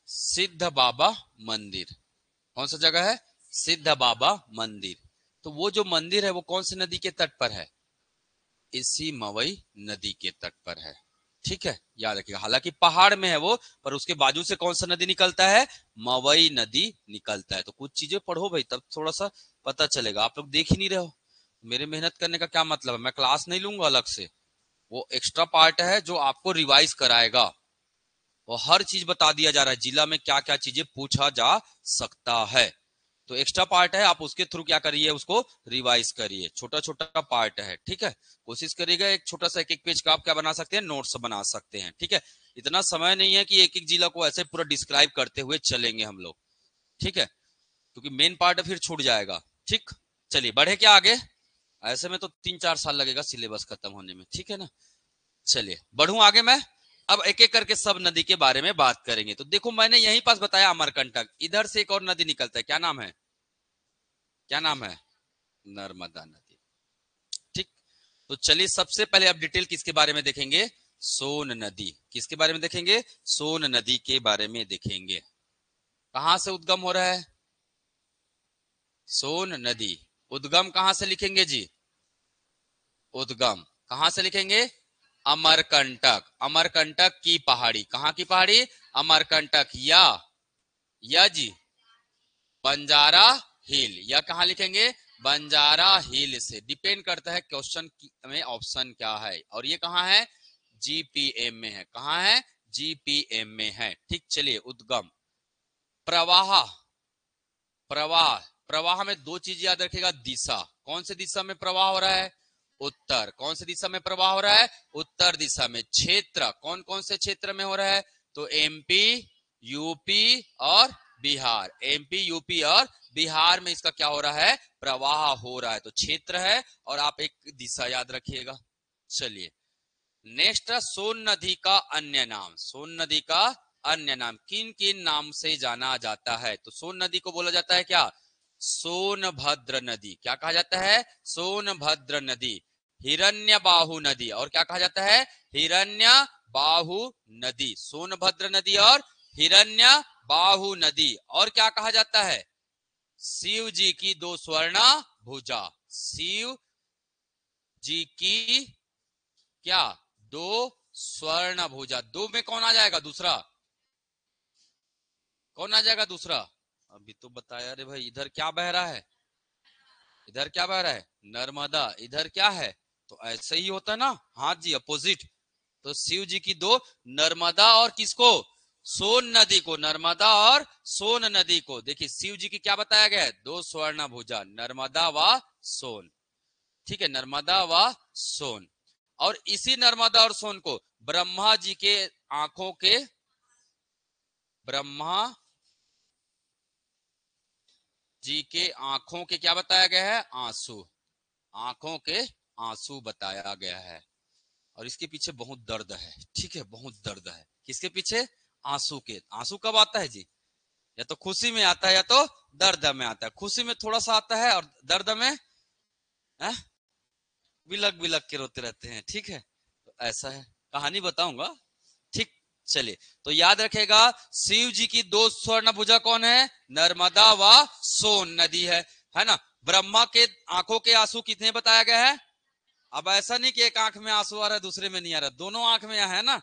सिद्ध बाबा मंदिर। कौन सा जगह है, सिद्ध बाबा मंदिर। तो वो जो मंदिर है वो कौन सी नदी के तट पर है, इसी मवई नदी के तट पर है। ठीक है, याद रखिएगा, हालांकि पहाड़ में है वो, पर उसके बाजू से कौन सा नदी निकलता है, मवई नदी निकलता है। तो कुछ चीजें पढ़ो भाई, तब थोड़ा सा पता चलेगा। आप लोग देख ही नहीं रहे हो, मेरे मेहनत करने का क्या मतलब है, मैं क्लास नहीं लूंगा अलग से, वो एक्स्ट्रा पार्ट है जो आपको रिवाइज कराएगा। वो हर चीज बता दिया जा रहा है, जिला में क्या क्या चीजें पूछा जा सकता है, तो एक्स्ट्रा पार्ट है, आप उसके थ्रू क्या करिए, उसको रिवाइज करिए। छोटा छोटा पार्ट है, ठीक है। कोशिश करिएगा एक छोटा सा एक एक पेज का आप क्या बना सकते हैं, नोट्स बना सकते हैं। ठीक है, इतना समय नहीं है कि एक एक जिला को ऐसे पूरा डिस्क्राइब करते हुए चलेंगे हम लोग। ठीक है, क्योंकि मेन पार्ट फिर छूट जाएगा। ठीक, चलिए बढ़े क्या आगे, ऐसे में तो 3-4 साल लगेगा सिलेबस खत्म होने में। ठीक है ना, चलिए बढ़ू आगे मैं। अब एक एक करके सब नदी के बारे में बात करेंगे। तो देखो मैंने यहीं पास बताया अमरकंटक, इधर से एक और नदी निकलता है, क्या नाम है, क्या नाम है, नर्मदा नदी। ठीक, तो चलिए सबसे पहले अब डिटेल किसके बारे में देखेंगे, सोन नदी। किसके बारे में देखेंगे, सोन नदी के बारे में देखेंगे। कहां से उद्गम हो रहा है, सोन नदी। उद्गम कहां से लिखेंगे जी, उद्गम कहां से लिखेंगे, अमरकंटक। अमरकंटक की पहाड़ी, कहां की पहाड़ी, अमरकंटक, या जी बंजारा हिल, या कहां लिखेंगे, बंजारा हिल से। डिपेंड करता है क्वेश्चन में ऑप्शन क्या है, और ये कहां है, जीपीएम में है। कहां है, जीपीएम में है। ठीक, चलिए उद्गम। प्रवाह, प्रवाह, प्रवाह में दो चीज याद रखेगा, दिशा, कौन से दिशा में प्रवाह हो रहा है, उत्तर। कौन से दिशा में प्रवाह हो रहा है, उत्तर दिशा में। क्षेत्र, कौन कौन से क्षेत्र में हो रहा है, तो एमपी, यूपी और बिहार। एमपी, यूपी और बिहार में इसका क्या हो रहा है, प्रवाह हो रहा है। तो क्षेत्र है, और आप एक दिशा याद रखिएगा। चलिए नेक्स्ट, सोन नदी का अन्य नाम। सोन नदी का अन्य नाम, किन किन नाम से जाना जाता है, तो सोन नदी को बोला जाता है क्या, सोनभद्र नदी। क्या कहा जाता है, सोनभद्र नदी। हिरण्यबाहु नदी, और क्या कहा जाता है, हिरण्यबाहु नदी। सोनभद्र नदी और हिरण्यबाहु नदी। और क्या कहा जाता है, शिव जी की दो स्वर्ण भुजा। शिव जी की क्या दो स्वर्ण भुजा। दो में कौन आ जाएगा दूसरा, कौन आ जाएगा दूसरा? अभी तो बताया रे भाई। इधर क्या बह रहा है, इधर क्या बह रहा है, नर्मदा। इधर क्या है, तो ऐसे ही होता है ना, हाँ जी अपोजिट। तो शिव जी की दो, नर्मदा और किसको, सोन नदी को, नर्मदा और सोन नदी को। देखिए शिव जी की क्या बताया गया है, दो स्वर्ण भुजा, नर्मदा व सोन। ठीक है, नर्मदा व सोन। और इसी नर्मदा और सोन को ब्रह्मा जी के आंखों के, ब्रह्मा जी के आंखों के क्या बताया गया है, आंसू, आंखों के आंसू बताया गया है। और इसके पीछे बहुत दर्द है, ठीक है, बहुत दर्द है। किसके पीछे, आंसू के। आंसू कब आता है जी, या तो खुशी में आता है या तो दर्द में आता है। खुशी में थोड़ा सा आता है और दर्द में बिलक बिलक के रोते रहते हैं, ठीक है। तो ऐसा है, कहानी बताऊंगा, ठीक। चलिए, तो याद रखेगा शिव जी की दो स्वर्ण भुजा कौन है, नर्मदा व सोन नदी है ना। ब्रह्मा के आंखों के आंसू कितने बताया गया है। अब ऐसा नहीं कि एक आंख में आंसू आ रहा है दूसरे में नहीं आ रहा, दोनों आंख में है ना,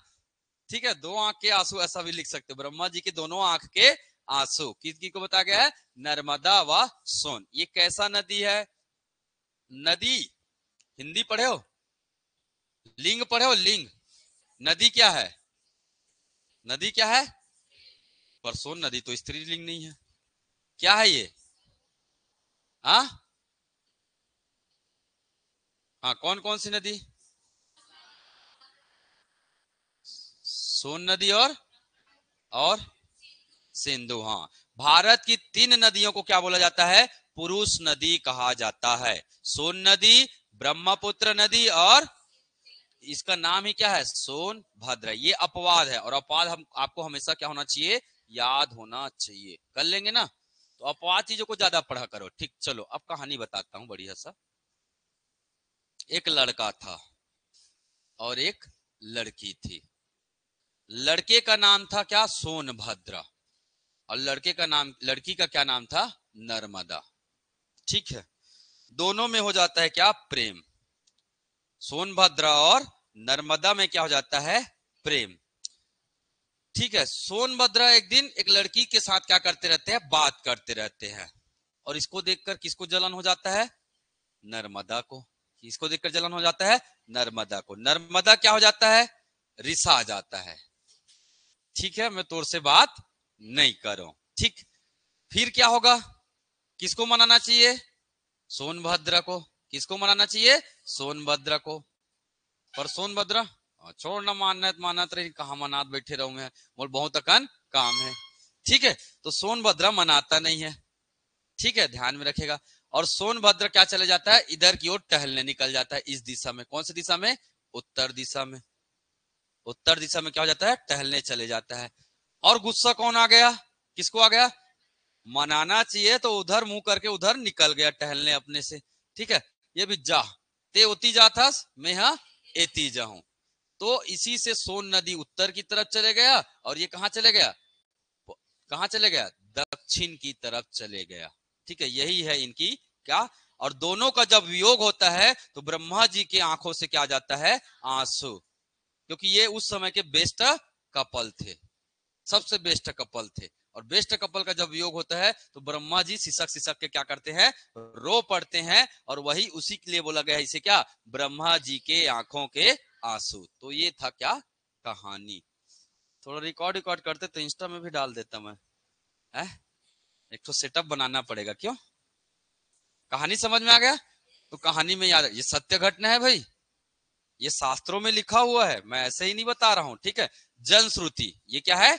ठीक है, दो आंख के आंसू ऐसा भी लिख सकते हो। ब्रह्मा जी के दोनों आंख के आंसू किसकी को बताया गया है, नर्मदा व सोन। ये कैसा नदी है, नदी हिंदी पढ़े हो, लिंग पढ़े हो, लिंग। नदी क्या है, नदी क्या है, पर सोन नदी तो स्त्रीलिंग नहीं है। क्या है ये, हाँ हाँ, कौन कौन सी नदी, सोन नदी और सिंधु। हाँ, भारत की तीन नदियों को क्या बोला जाता है, पुरुष नदी कहा जाता है। सोन नदी, ब्रह्मपुत्र नदी और इसका नाम ही क्या है, सोनभद्र। ये अपवाद है, और अपवाद हम आपको हमेशा क्या होना चाहिए, याद होना चाहिए। कर लेंगे ना, तो अपवाद चीजों को ज्यादा पढ़ा करो, ठीक। चलो अब कहानी बताता हूँ बढ़िया सा। एक लड़का था और एक लड़की थी। लड़के का नाम था क्या, सोनभद्र। और लड़के का नाम, लड़की का क्या नाम था, नर्मदा। ठीक है, दोनों में हो जाता है क्या, प्रेम। सोनभद्र और नर्मदा में क्या हो जाता है, प्रेम। ठीक है, सोनभद्र एक दिन एक लड़की के साथ क्या करते रहते हैं, बात करते रहते हैं। और इसको देखकर किसको जलन हो जाता है, नर्मदा को। किसको देखकर जलन हो जाता है, नर्मदा को। नर्मदा क्या हो जाता है, रिसा जाता है। ठीक है, मैं तोर से बात नहीं करूं, ठीक। फिर क्या होगा, किसको मनाना चाहिए, सोनभद्र को। किसको मनाना चाहिए, सोनभद्र को। पर सोनभद्र छोड़ ना, मानत मानत रही, कहा मनात बैठे रहूं मैं, बोल बहुत अकन काम है। ठीक है, तो सोनभद्र मनाता नहीं है, ठीक है, ध्यान में रखेगा। और सोनभद्र क्या चले जाता है, इधर की ओर टहलने निकल जाता है, इस दिशा में। कौन सी दिशा में, उत्तर दिशा में। उत्तर दिशा में क्या हो जाता है, टहलने चले जाता है। और गुस्सा कौन आ गया, किसको आ गया, मनाना चाहिए तो उधर मुंह करके उधर निकल गया टहलने अपने से। ठीक है, ये भी जा ते उती जाथस, मैं हाँ एती जाऊं। तो इसी से सोन नदी उत्तर की तरफ चले गया, और ये कहां चले गया, कहां चले गया, दक्षिण की तरफ चले गया। ठीक है, यही है इनकी क्या। और दोनों का जब वियोग होता है तो ब्रह्मा जी की आंखों से क्या जाता है, आंसू। क्योंकि ये उस समय के बेस्ट कपल थे, सबसे बेस्ट कपल थे। और बेस्ट कपल का जब वियोग होता है तो ब्रह्मा जी सिसक सिसक के क्या करते हैं, रो पड़ते हैं। और वही उसी के लिए बोला गया है इसे क्या, ब्रह्मा जी के आंखों के आंसू। तो ये था क्या, कहानी। थोड़ा रिकॉर्ड रिकॉर्ड करते तो इंस्टा में भी डाल देता मैं, है? एक तो सेटअप बनाना पड़ेगा, क्यों। कहानी समझ में आ गया, तो कहानी में याद, ये सत्य घटना है भाई, ये शास्त्रों में लिखा हुआ है, मैं ऐसे ही नहीं बता रहा हूं, ठीक है। जनश्रुति, ये क्या है,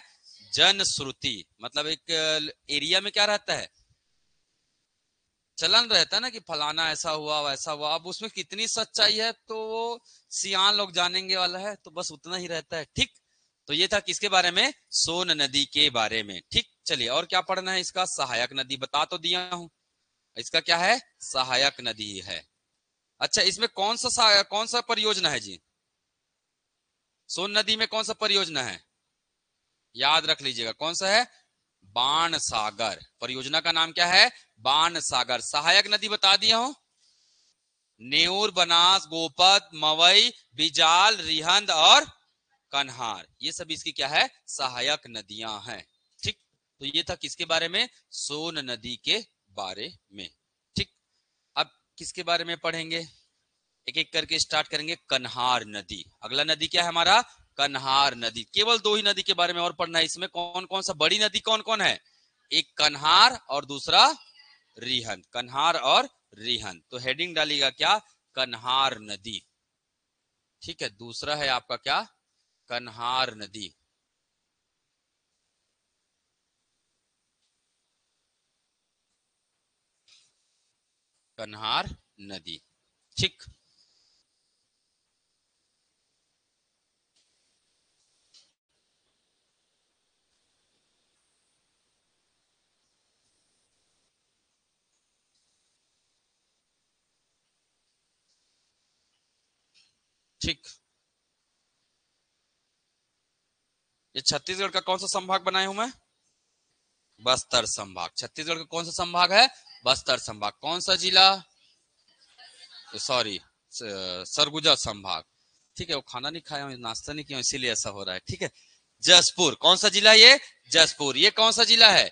जनश्रुति। मतलब एक एरिया में क्या रहता है, चलन रहता है ना, कि फलाना ऐसा हुआ वैसा हुआ। अब उसमें कितनी सच्चाई है तो वो सियान लोग जानेंगे वाला है, तो बस उतना ही रहता है, ठीक। तो ये था किसके बारे में, सोन नदी के बारे में, ठीक। चलिए और क्या पढ़ना है, इसका सहायक नदी बता तो दिया हूं, इसका क्या है, सहायक नदी है। अच्छा, इसमें कौन सा परियोजना है जी, सोन नदी में कौन सा परियोजना है, याद रख लीजिएगा, कौन सा है, बाण सागर। परियोजना का नाम क्या है, बाण सागर। सहायक नदी बता दिया हूं, नेऊर, बनास, गोपद, मवई, बिजाल, रिहंद और कन्हार, ये सब इसकी क्या है, सहायक नदियां हैं। ठीक, तो ये था किसके बारे में, सोन नदी के बारे में। ठीक, अब किसके बारे में पढ़ेंगे, एक एक करके स्टार्ट करेंगे। कन्हार नदी, अगला नदी क्या है हमारा, कन्हार नदी। केवल दो ही नदी के बारे में और पढ़ना है इसमें। कौन कौन सा बड़ी नदी कौन कौन है, एक कन्हार और दूसरा रिहंद, कन्हार और रिहंद। तो हेडिंग डालिएगा क्या, कन्हार नदी। ठीक है, दूसरा है आपका क्या, कन्हार नदी। कन्हार नदी। ठीक, ठीक। ये छत्तीसगढ़ का कौन सा संभाग बनाया हूं मैं, बस्तर संभाग। छत्तीसगढ़ का कौन सा संभाग है, बस्तर संभाग। कौन सा जिला, सॉरी, सरगुजा संभाग। ठीक है, वो खाना नहीं खाया हूं, नाश्ता नहीं किया, इसीलिए ऐसा हो रहा है। ठीक है, जसपुर, कौन सा जिला ये, जसपुर। ये कौन सा जिला है,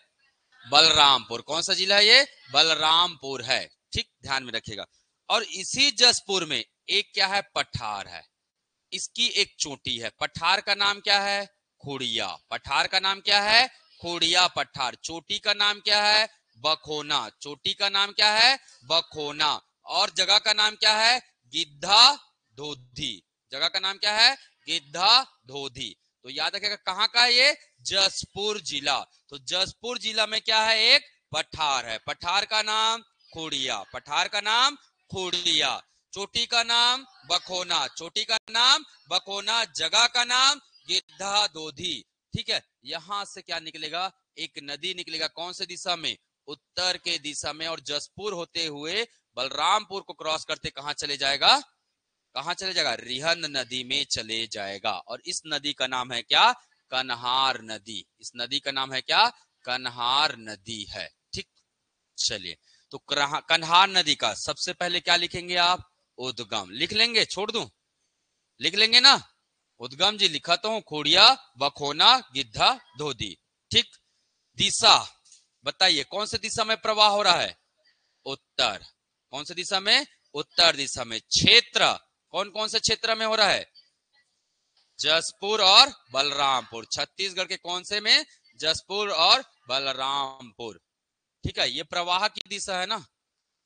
बलरामपुर। कौन सा जिला है ये, बलरामपुर है। ठीक, ध्यान में रखिएगा। और इसी जसपुर में एक क्या है, पठार है। इसकी एक चोटी है, पठार का नाम क्या है, खोड़िया। पठार का नाम क्या है, खोड़िया पठार। चोटी का नाम क्या है, बखोना। चोटी का नाम क्या है, बखोना। और जगह का नाम क्या है, गिद्धा धोधी। जगह का नाम क्या है, गिद्धा धोधी। तो याद रखिएगा कहाँ का है ये, जसपुर जिला। तो जसपुर जिला में क्या है, एक पठार है। पठार का नाम खोड़िया, पठार का नाम खोड़िया। चोटी का नाम बखोना, चोटी का नाम बखोना। जगह का नाम गिद्धा दोधी। ठीक है, यहां से क्या निकलेगा, एक नदी निकलेगा। कौन से दिशा में, उत्तर के दिशा में। और जसपुर होते हुए बलरामपुर को क्रॉस करते कहां चले जाएगा, कहां चले जाएगा, रिहंद नदी में चले जाएगा। और इस नदी का नाम है क्या, कन्हार नदी। इस नदी का नाम है क्या, कन्हार नदी है। ठीक, चलिए। तो कन्हार नदी का सबसे पहले क्या लिखेंगे आप, उद्गम। लिख लेंगे, छोड़ दूं, लिख लेंगे ना। उद्गम जी लिखा तो हूं, खोड़िया, बखोना, गिद्धा धोधी। ठीक, दिशा बताइए कौन सी दिशा में प्रवाह हो रहा है, उत्तर। कौन सी दिशा में, उत्तर दिशा में। क्षेत्र, कौन कौन से क्षेत्र में हो रहा है, जसपुर और बलरामपुर। छत्तीसगढ़ के कौन से में, जसपुर और बलरामपुर। ठीक है, ये प्रवाह की दिशा है ना।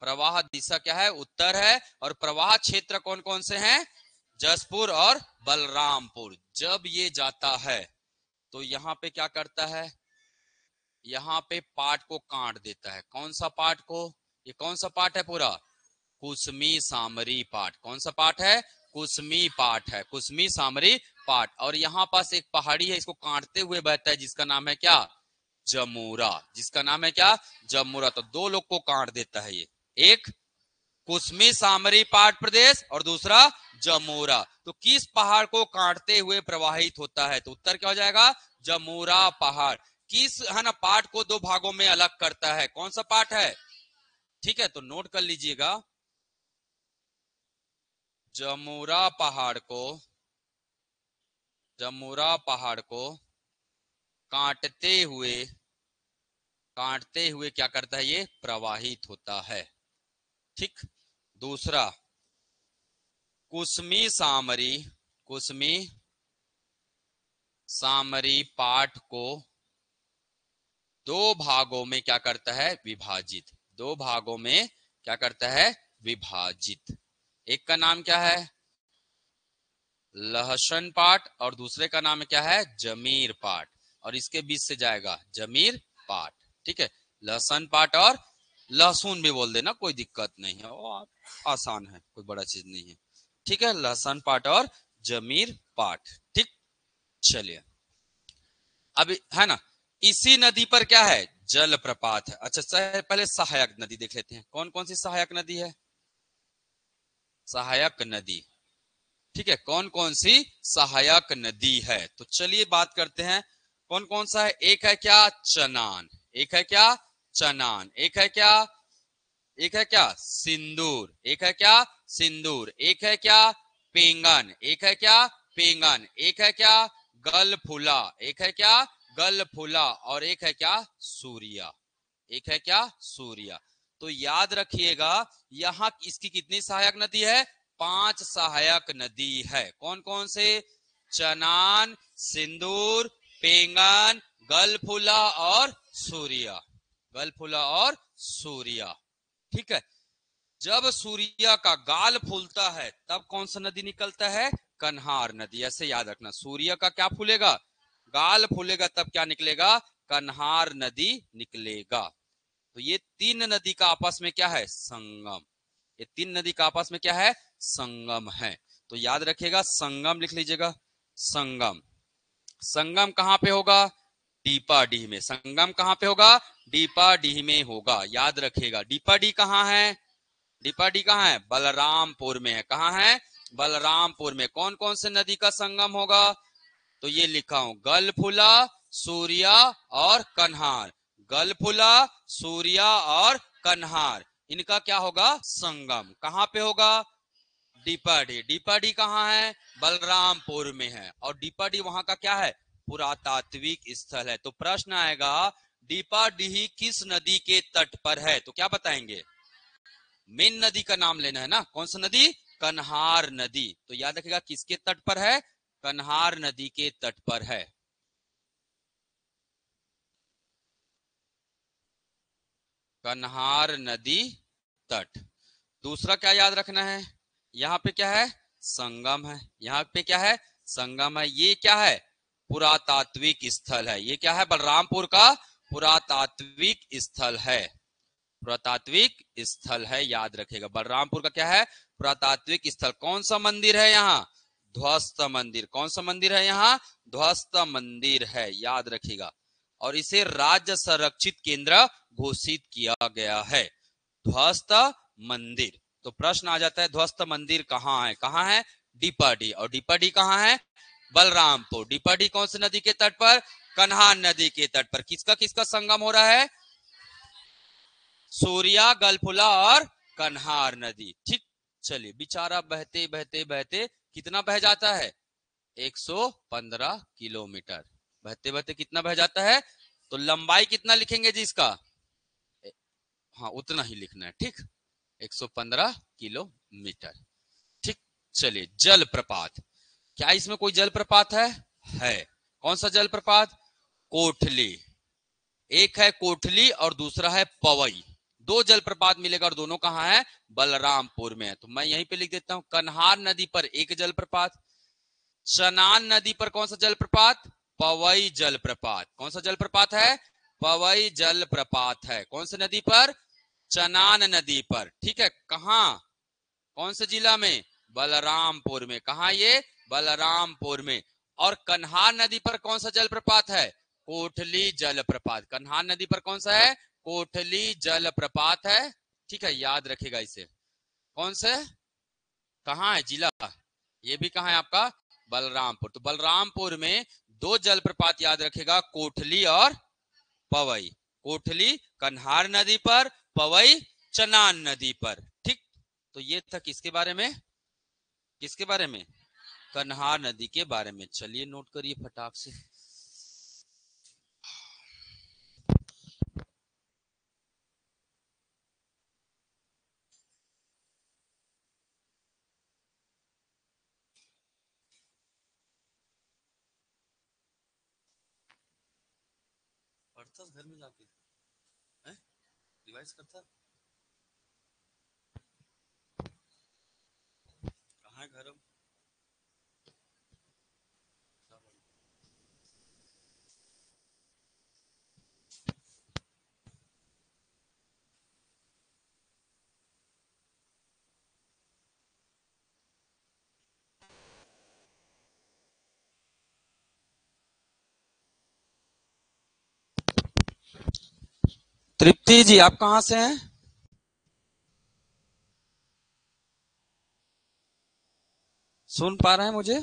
प्रवाह दिशा क्या है, उत्तर है। और प्रवाह क्षेत्र कौन कौन से हैं, जसपुर और बलरामपुर। जब ये जाता है तो यहाँ पे क्या करता है, यहाँ पे पाट को काट देता है। कौन सा पाट को, ये कौन सा पाट है पूरा, कुसमी सामरी पाट। कौन सा पाट है, कुसमी पाट है, कुसमी सामरी पाट। और यहाँ पास एक पहाड़ी है, इसको काटते हुए बहता है, जिसका नाम है क्या, जमूरा। जिसका नाम है क्या, जमूरा। तो दो लोग को काट देता है ये, एक कुसमी सामरी पाट प्रदेश और दूसरा जमूरा। तो किस पहाड़ को काटते हुए प्रवाहित होता है, तो उत्तर क्या हो जाएगा, जमूरा पहाड़। किस है ना पाट को दो भागों में अलग करता है, कौन सा पाट है। ठीक है, तो नोट कर लीजिएगा, जमूरा पहाड़ को, जमूरा पहाड़ को काटते हुए, काटते हुए क्या करता है, ये प्रवाहित होता है। ठीक, दूसरा कुसमी सामरी, कुसमी सामरी पाठ को दो भागों में क्या करता है, विभाजित। दो भागों में क्या करता है, विभाजित। एक का नाम क्या है, लहसन पाठ, और दूसरे का नाम क्या है, जमीर पाठ। और इसके बीच से जाएगा जमीर पाठ। ठीक है, लहसन पाठ और लहसुन भी बोल देना, कोई दिक्कत नहीं है, वो आसान है, कोई बड़ा चीज नहीं है। ठीक है, लहसन पाठ और जमीर पाठ। ठीक, चलिए। अब है ना, इसी नदी पर क्या है, जल प्रपात है। अच्छा, पहले सहायक नदी देख लेते हैं। कौन कौन सी सहायक नदी है, सहायक नदी। ठीक है, कौन कौन सी सहायक नदी है, तो चलिए बात करते हैं कौन कौन सा है। एक है क्या, चनान। एक है क्या, चनान। एक है क्या, एक है क्या, सिंदूर। एक है क्या, सिंदूर, एक है क्या पेंगन, एक है क्या पेंगन, एक है क्या गलफुला, एक है क्या गलफुला, और एक है क्या सूर्या, एक है क्या सूर्या। तो याद रखिएगा यहां इसकी कितनी सहायक नदी है, 5 सहायक नदी है। कौन कौन से, चनान, सिंदूर, पेंगन, गलफुला और सूर्या, गलफुला और सूर्या। ठीक है, जब सूर्या का गाल फूलता है तब कौन सा नदी निकलता है, कन्हार नदी। ऐसे याद रखना, सूर्य का क्या फूलेगा, गाल फूलेगा, तब क्या निकलेगा, कन्हार नदी निकलेगा। तो ये 3 नदी का आपस में क्या है, संगम। ये 3 नदी का आपस में क्या है, संगम है। तो याद रखिएगा, संगम लिख लीजिएगा, संगम। संगम कहां पे होगा, डीपाडीह में। संगम कहां पे होगा, डीपाडीह में होगा। याद रखिएगा, डीपाडीह कहां है, डीपाडीह कहां है, बलरामपुर में है। कहां है, बलरामपुर में। कौन कौन से नदी का संगम होगा, तो ये लिखा हूं, गलफुला, सूर्या और कन्हार। गलफुला, सूर्या और कन्हार, इनका क्या होगा, संगम। कहां पे होगा, डीपाडीह। डीपाडीह कहां है, बलरामपुर में है। और डीपाडीह वहां का क्या है, पुरातात्विक स्थल है। तो प्रश्न आएगा, डीपाडीह किस नदी के तट पर है, तो क्या बताएंगे, मेन नदी का नाम लेना है ना। कौन सा नदी, कन्हार नदी। तो याद रखिएगा किसके तट पर है, कन्हार नदी के तट पर है। कन्हार नदी तट। दूसरा क्या याद रखना है, यहाँ पे क्या है, संगम है। यहाँ पे क्या है, संगम है। ये क्या है, पुरातात्विक स्थल है। ये क्या है, बलरामपुर का पुरातात्विक स्थल है, पुरातात्विक स्थल है। याद रखेगा, बलरामपुर का क्या है, पुरातात्विक स्थल। कौन सा मंदिर है यहाँ, ध्वस्त मंदिर। कौन सा मंदिर है यहाँ, ध्वस्त मंदिर है। याद रखिएगा, और इसे राज्य संरक्षित केंद्र घोषित किया गया है, ध्वस्त मंदिर। तो प्रश्न आ जाता है, ध्वस्त मंदिर कहाँ है, कहाँ है, डीपाडीह। और डीपाडीह कहाँ है, बलरामपुर। डीपाडीह कौन सी नदी के तट पर, कन्हार नदी के तट पर। किसका किसका संगम हो रहा है, सूर्या, गलफुला और कन्हार नदी। ठीक, चलिए, बेचारा बहते बहते बहते कितना बह जाता है, 115 किलोमीटर। बहते बहते कितना बह जाता है, तो लंबाई कितना लिखेंगे जी इसका, हाँ उतना ही लिखना है। ठीक, 115 किलोमीटर। ठीक, चलिए, जल प्रपात। क्या इसमें कोई जल प्रपात है। कौन सा जल प्रपात, कोठली। एक है कोठली और दूसरा है पवई। 2 जलप्रपात मिलेगा, और दोनों कहां है, बलरामपुर में है। तो मैं यहीं पे लिख देता हूं, कन्हार नदी पर एक जलप्रपात, चनान नदी पर कौन सा जलप्रपात, पवई जलप्रपात। कौन सा जलप्रपात है, पवई जलप्रपात है। कौन सी नदी पर, चनान नदी पर। ठीक है, कहा, कौन से जिला में, बलरामपुर में। कहा ये, बलरामपुर में। और कन्हार नदी पर कौन सा जलप्रपात है, कोठली जलप्रपात। कन्हार नदी पर कौन सा है, कोठली जलप्रपात है। ठीक है, याद रखेगा इसे। कौन से, कहाँ है जिला, ये भी कहाँ है आपका, बलरामपुर। तो बलरामपुर में 2 जलप्रपात याद रखेगा, कोठली और पवई। कोठली कन्हार नदी पर, पवई चनान नदी पर। ठीक, तो ये था किसके बारे में, किसके बारे में, कन्हार नदी के बारे में। चलिए नोट करिए फटाक से। पढ़ता घर में जाके, हैं? रिवाइज करता, कहाँ है घर अब? तृप्ति जी, आप कहाँ से हैं, सुन पा रहे हैं मुझे?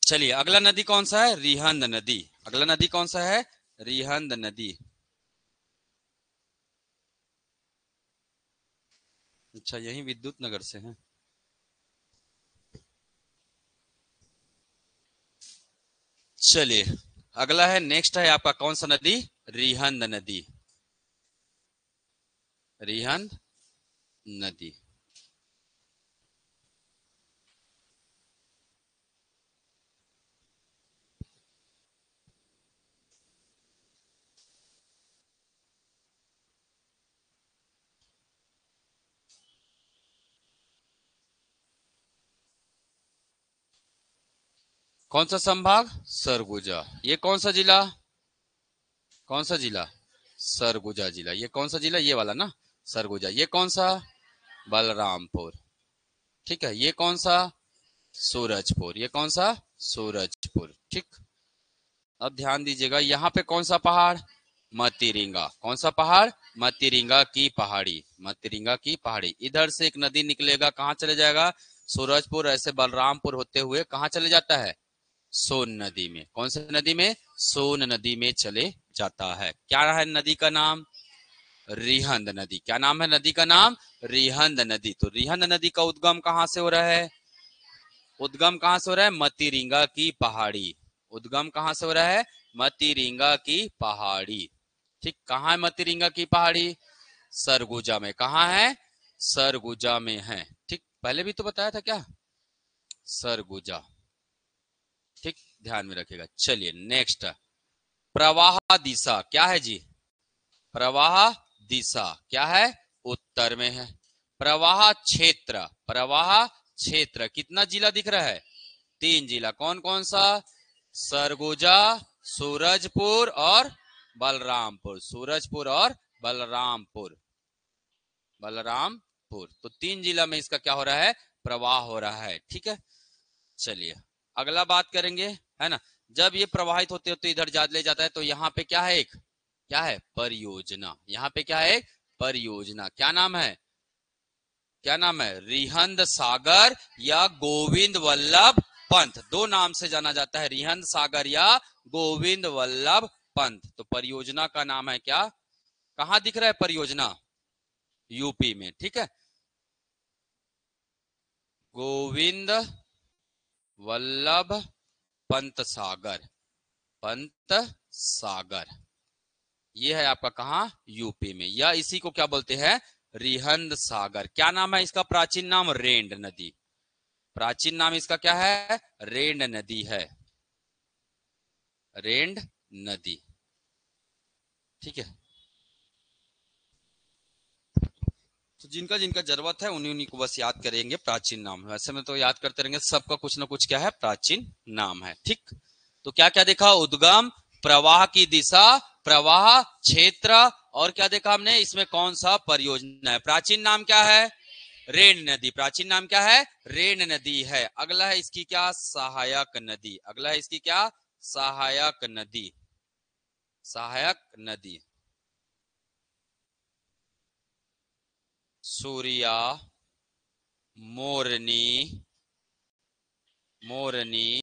चलिए अगला नदी कौन सा है? रिहंद नदी। अगला नदी कौन सा है? रिहंद नदी। अच्छा, यही विद्युत नगर से है। चलिए अगला है, नेक्स्ट है आपका कौन सा नदी? रिहंद नदी। रिहंद नदी। कौन सा संभाग? सरगुजा। ये कौन सा जिला? कौन सा जिला? सरगुजा जिला। ये कौन सा जिला? ये वाला ना, सरगुजा। ये कौन सा? बलरामपुर। ठीक है। ये कौन सा? सूरजपुर। ये कौन सा? सूरजपुर। ठीक। अब ध्यान दीजिएगा, यहाँ पे कौन सा पहाड़? मतीरिंगा। कौन सा पहाड़? मतीरिंगा की पहाड़ी। मतीरिंगा की पहाड़ी। इधर से एक नदी निकलेगा, कहाँ चले जाएगा? सूरजपुर। ऐसे बलरामपुर होते हुए कहाँ चले जाता है? सोन नदी में। कौन सी नदी में? सोन नदी में चले जाता है। क्या है नदी का नाम? रिहंद नदी। क्या नाम है नदी का नाम? रिहंद नदी। तो रिहंद नदी का उद्गम कहाँ से हो रहा है? उद्गम कहाँ से हो रहा है? मतीरिंगा की पहाड़ी। उद्गम कहाँ से हो रहा है? मतीरिंगा की पहाड़ी। ठीक। कहाँ है मतीरिंगा की पहाड़ी? सरगुजा में। कहाँ है? सरगुजा में है। ठीक। पहले भी तो बताया था क्या? सरगुजा। ठीक, ध्यान में रखिएगा। चलिए नेक्स्ट, प्रवाह दिशा क्या है जी? प्रवाह दिशा क्या है? उत्तर में है। प्रवाह क्षेत्र। प्रवाह क्षेत्र कितना जिला दिख रहा है? 3 जिला। कौन कौन सा? सरगुजा, सूरजपुर और बलरामपुर। सूरजपुर और बलरामपुर। बलरामपुर। तो 3 जिला में इसका क्या हो रहा है? प्रवाह हो रहा है। ठीक है। चलिए अगला बात करेंगे, है ना। जब ये प्रवाहित होते होते इधर जा ले जाता है तो यहाँ पे क्या है? एक क्या है? परियोजना। यहाँ पे क्या है? परियोजना। क्या नाम है? क्या नाम है? रिहंद सागर या गोविंद वल्लभ पंत। दो नाम से जाना जाता है, रिहंद सागर या गोविंद वल्लभ पंत। तो परियोजना का नाम है क्या? कहाँ दिख रहा है परियोजना? यूपी में। ठीक है। गोविंद वल्लभ पंत सागर। पंत सागर। ये है आपका कहाँ? यूपी में। या इसी को क्या बोलते हैं? रिहंद सागर। क्या नाम है इसका? प्राचीन नाम रेंड नदी। प्राचीन नाम इसका क्या है? रेंड नदी है। रेंड नदी। ठीक है। तो जिनका जिनका जरूरत है उन्हीं उन्हीं को बस याद करेंगे प्राचीन नाम। वैसे में तो याद करते रहेंगे, सबका कुछ ना कुछ क्या है? प्राचीन नाम है। ठीक। तो क्या क्या देखा? उद्गम, प्रवाह की दिशा, प्रवाह क्षेत्र, और क्या देखा हमने? इसमें कौन सा परियोजना है? प्राचीन नाम क्या है? रेण नदी। प्राचीन नाम क्या है? रेण नदी है। अगला है इसकी क्या? सहायक नदी। अगला है इसकी क्या? सहायक नदी। सहायक नदी। सूर्या, मोरनी, मोरनी,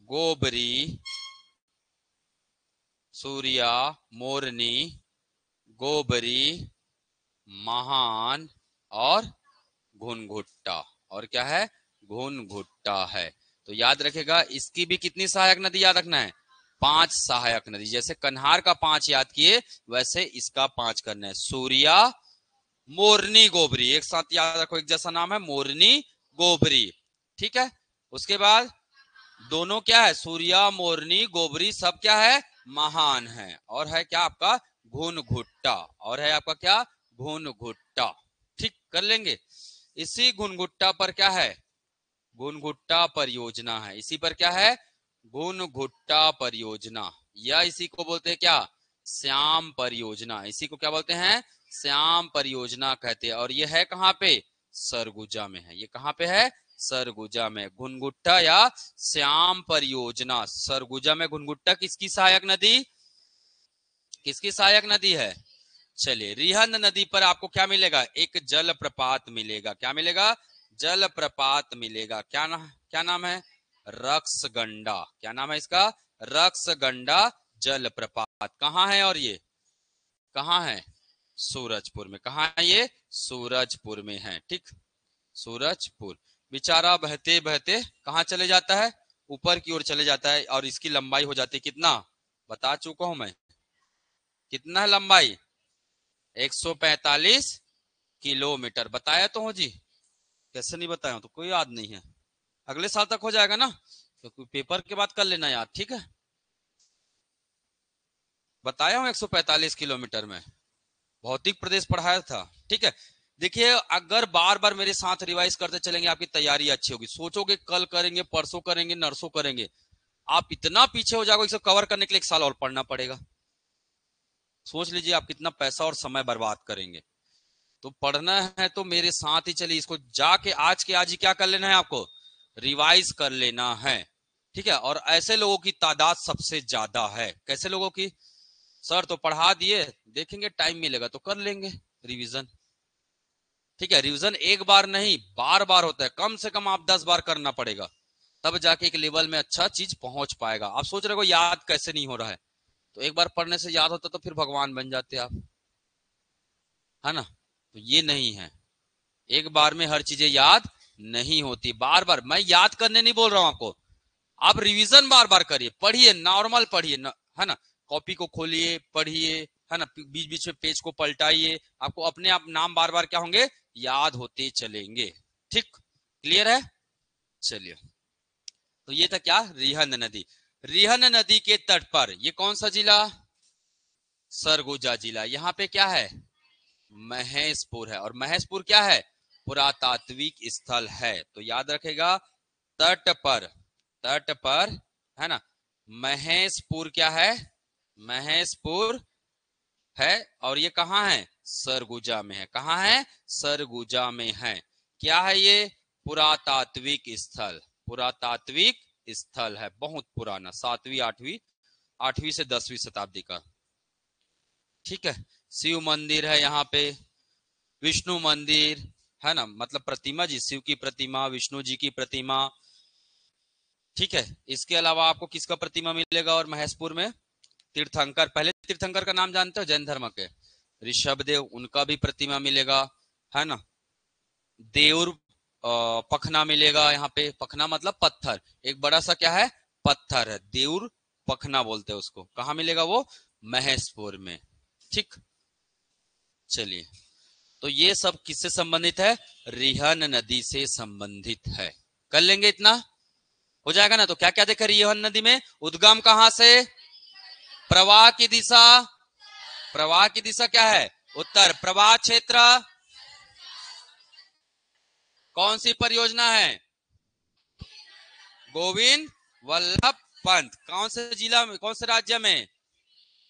गोबरी, सूर्या, मोरनी, गोबरी, महान और घुनघुट्टा। और क्या है? घुनघुट्टा है। तो याद रखेगा, इसकी भी कितनी सहायक नदी याद रखना है? 5 सहायक नदी। जैसे कन्हार का 5 याद किए, वैसे इसका 5 करना है। सूर्या, मोरनी, गोबरी। एक साथ याद रखो, एक जैसा नाम है, मोरनी गोबरी। ठीक है। उसके बाद दोनों क्या है? सूर्या, मोरनी, गोबरी सब क्या है? महान है। और है क्या आपका? घुनघुट्टा। और है आपका क्या? घुनघुट्टा। ठीक, कर लेंगे। इसी घुनघुट्टा पर क्या है? घुनघुट्टा परियोजना है। इसी पर क्या है? घुनघुट्टा परियोजना। या इसी को बोलते हैं क्या? श्याम परियोजना। इसी को क्या बोलते हैं? श्याम परियोजना कहते हैं। और ये है कहाँ पे? सरगुजा में है। ये कहाँ पे है? सरगुजा में। घुनघुट्टा या श्याम परियोजना सरगुजा में। घुनघुट्टा किसकी सहायक नदी? किसकी सहायक नदी है? चलिए, रिहंद नदी पर आपको क्या मिलेगा? एक जलप्रपात मिलेगा। क्या मिलेगा? जलप्रपात मिलेगा। क्या नाम है? रक्सगंडा। क्या नाम है इसका? रक्सगंडा जलप्रपात। कहाँ है? और ये कहाँ है? सूरजपुर में। कहाँ है ये? सूरजपुर में है। ठीक, सूरजपुर। बेचारा बहते बहते कहाँ चले जाता है? ऊपर की ओर चले जाता है। और इसकी लंबाई हो जाती है कितना? बता चुका हूं मैं। कितना है लंबाई? 145 किलोमीटर। बताया तो हूँ जी। कैसे नहीं बताया हूं? तो कोई याद नहीं है। अगले साल तक हो जाएगा ना, तो कोई पेपर के बाद कर लेना याद। ठीक है, बताया हूं 145 किलोमीटर में। भौतिक प्रदेश पढ़ाया था। ठीक है, देखिए अगर बार बार मेरे साथ रिवाइज करते चलेंगे आपकी तैयारी अच्छी होगी। सोचोगे कल करेंगे, परसों करेंगे, नरसों करेंगे, आप इतना पीछे हो जाओगे। इसे कवर करने के लिए 1 साल और पढ़ना पड़ेगा। सोच लीजिए आप कितना पैसा और समय बर्बाद करेंगे। तो पढ़ना है तो मेरे साथ ही चलिए। इसको जाके आज के आज ही क्या कर लेना है आपको? रिवाइज कर लेना है। ठीक है, और ऐसे लोगों की तादाद सबसे ज्यादा है। कैसे लोगों की? सर तो पढ़ा दिए, देखेंगे टाइम मिलेगा तो कर लेंगे रिवीजन। ठीक है, रिवीजन एक बार नहीं बार बार होता है। कम से कम आप 10 बार करना पड़ेगा, तब जाके एक लेवल में अच्छा चीज पहुंच पाएगा। आप सोच रहे हो याद कैसे नहीं हो रहा है, तो एक बार पढ़ने से याद होता तो फिर भगवान बन जाते आप, है ना? तो ये नहीं है, एक बार में हर चीजें याद नहीं होती। बार बार मैं याद करने नहीं बोल रहा हूं आपको, आप रिवीजन बार बार करिए, पढ़िए, नॉर्मल पढ़िए, है ना? कॉपी को खोलिए, पढ़िए, है ना? बीच बीच में पेज को पलटाइए, आपको अपने आप नाम बार बार क्या होंगे? याद होते चलेंगे। ठीक, क्लियर है? चलिए, तो ये था क्या? रिहंद नदी। रिहंद नदी के तट पर ये कौन सा जिला? सरगुजा जिला। यहाँ पे क्या है? महेशपुर है। और महेशपुर क्या है? पुरातात्विक स्थल है। तो याद रखेगा, तट पर, तट पर, है ना? महेशपुर क्या है? महेशपुर है। और ये कहाँ है? सरगुजा में है। कहाँ है? सरगुजा में है। क्या है ये? पुरातात्विक स्थल। पुरातात्विक स्थल है, बहुत पुराना, 7वीं 8वीं 8वीं से 10वीं शताब्दी का। ठीक है, शिव मंदिर है यहाँ पे, विष्णु मंदिर, है ना? मतलब प्रतिमा जी, शिव की प्रतिमा, विष्णु जी की प्रतिमा। ठीक है, इसके अलावा आपको किसका प्रतिमा मिलेगा? और महेशपुर में तीर्थंकर, पहले तीर्थंकर का नाम जानते हो? जैन धर्म के ऋषभ देव, उनका भी प्रतिमा मिलेगा, है ना? देउर पखना मिलेगा यहाँ पे। पखना मतलब पत्थर, एक बड़ा सा क्या है? पत्थर है, देउर पखना बोलते हैं उसको। कहाँ मिलेगा वो? महेशपुर में। ठीक, चलिए, तो ये सब किससे संबंधित है? रिहन नदी से संबंधित है। कर लेंगे इतना, हो जाएगा ना? तो क्या क्या देखे रिहन नदी में? उद्गम कहां से? प्रवाह की दिशा, प्रवाह की दिशा क्या है? उत्तर। प्रवाह क्षेत्र, कौन सी परियोजना है? गोविंद वल्लभ पंत। कौन से जिला में, कौन से राज्य में?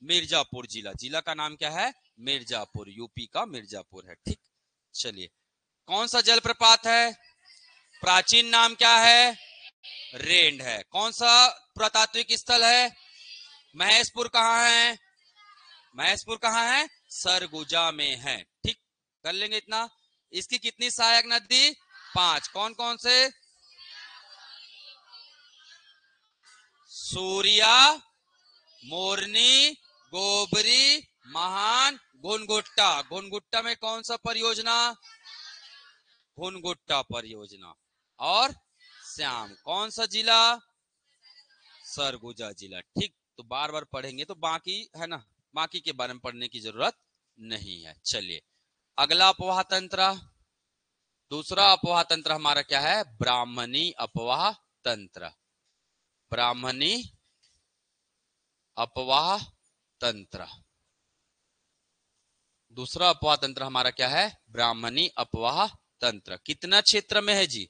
मिर्जापुर जिला। जिला का नाम क्या है? मिर्जापुर, यूपी का मिर्जापुर है। ठीक, चलिए, कौन सा जलप्रपात है? प्राचीन नाम क्या है? रेंड है। कौन सा पुरातात्विक स्थल है? महेशपुर। कहाँ है? महेशपुर कहाँ है? सरगुजा में है। ठीक, कर लेंगे इतना। इसकी कितनी सहायक नदी? 5। कौन कौन से? सूर्या, मोरनी, गोबरी, महान, घुनघुट्टा। घुनघुट्टा में कौन सा परियोजना? घुनघुट्टा परियोजना। और श्याम। कौन सा जिला? सरगुजा जिला। ठीक, तो बार बार पढ़ेंगे तो बाकी, है ना, बाकी के बारे में पढ़ने की जरूरत नहीं है। चलिए, अगला अपवाह तंत्र। दूसरा अपवाह तंत्र हमारा क्या है? ब्राह्मणी अपवाह तंत्र। ब्राह्मणी अपवाह तंत्र। दूसरा अपवाह तंत्र हमारा क्या है? ब्राह्मणी अपवाह तंत्र। कितना क्षेत्र में है जी?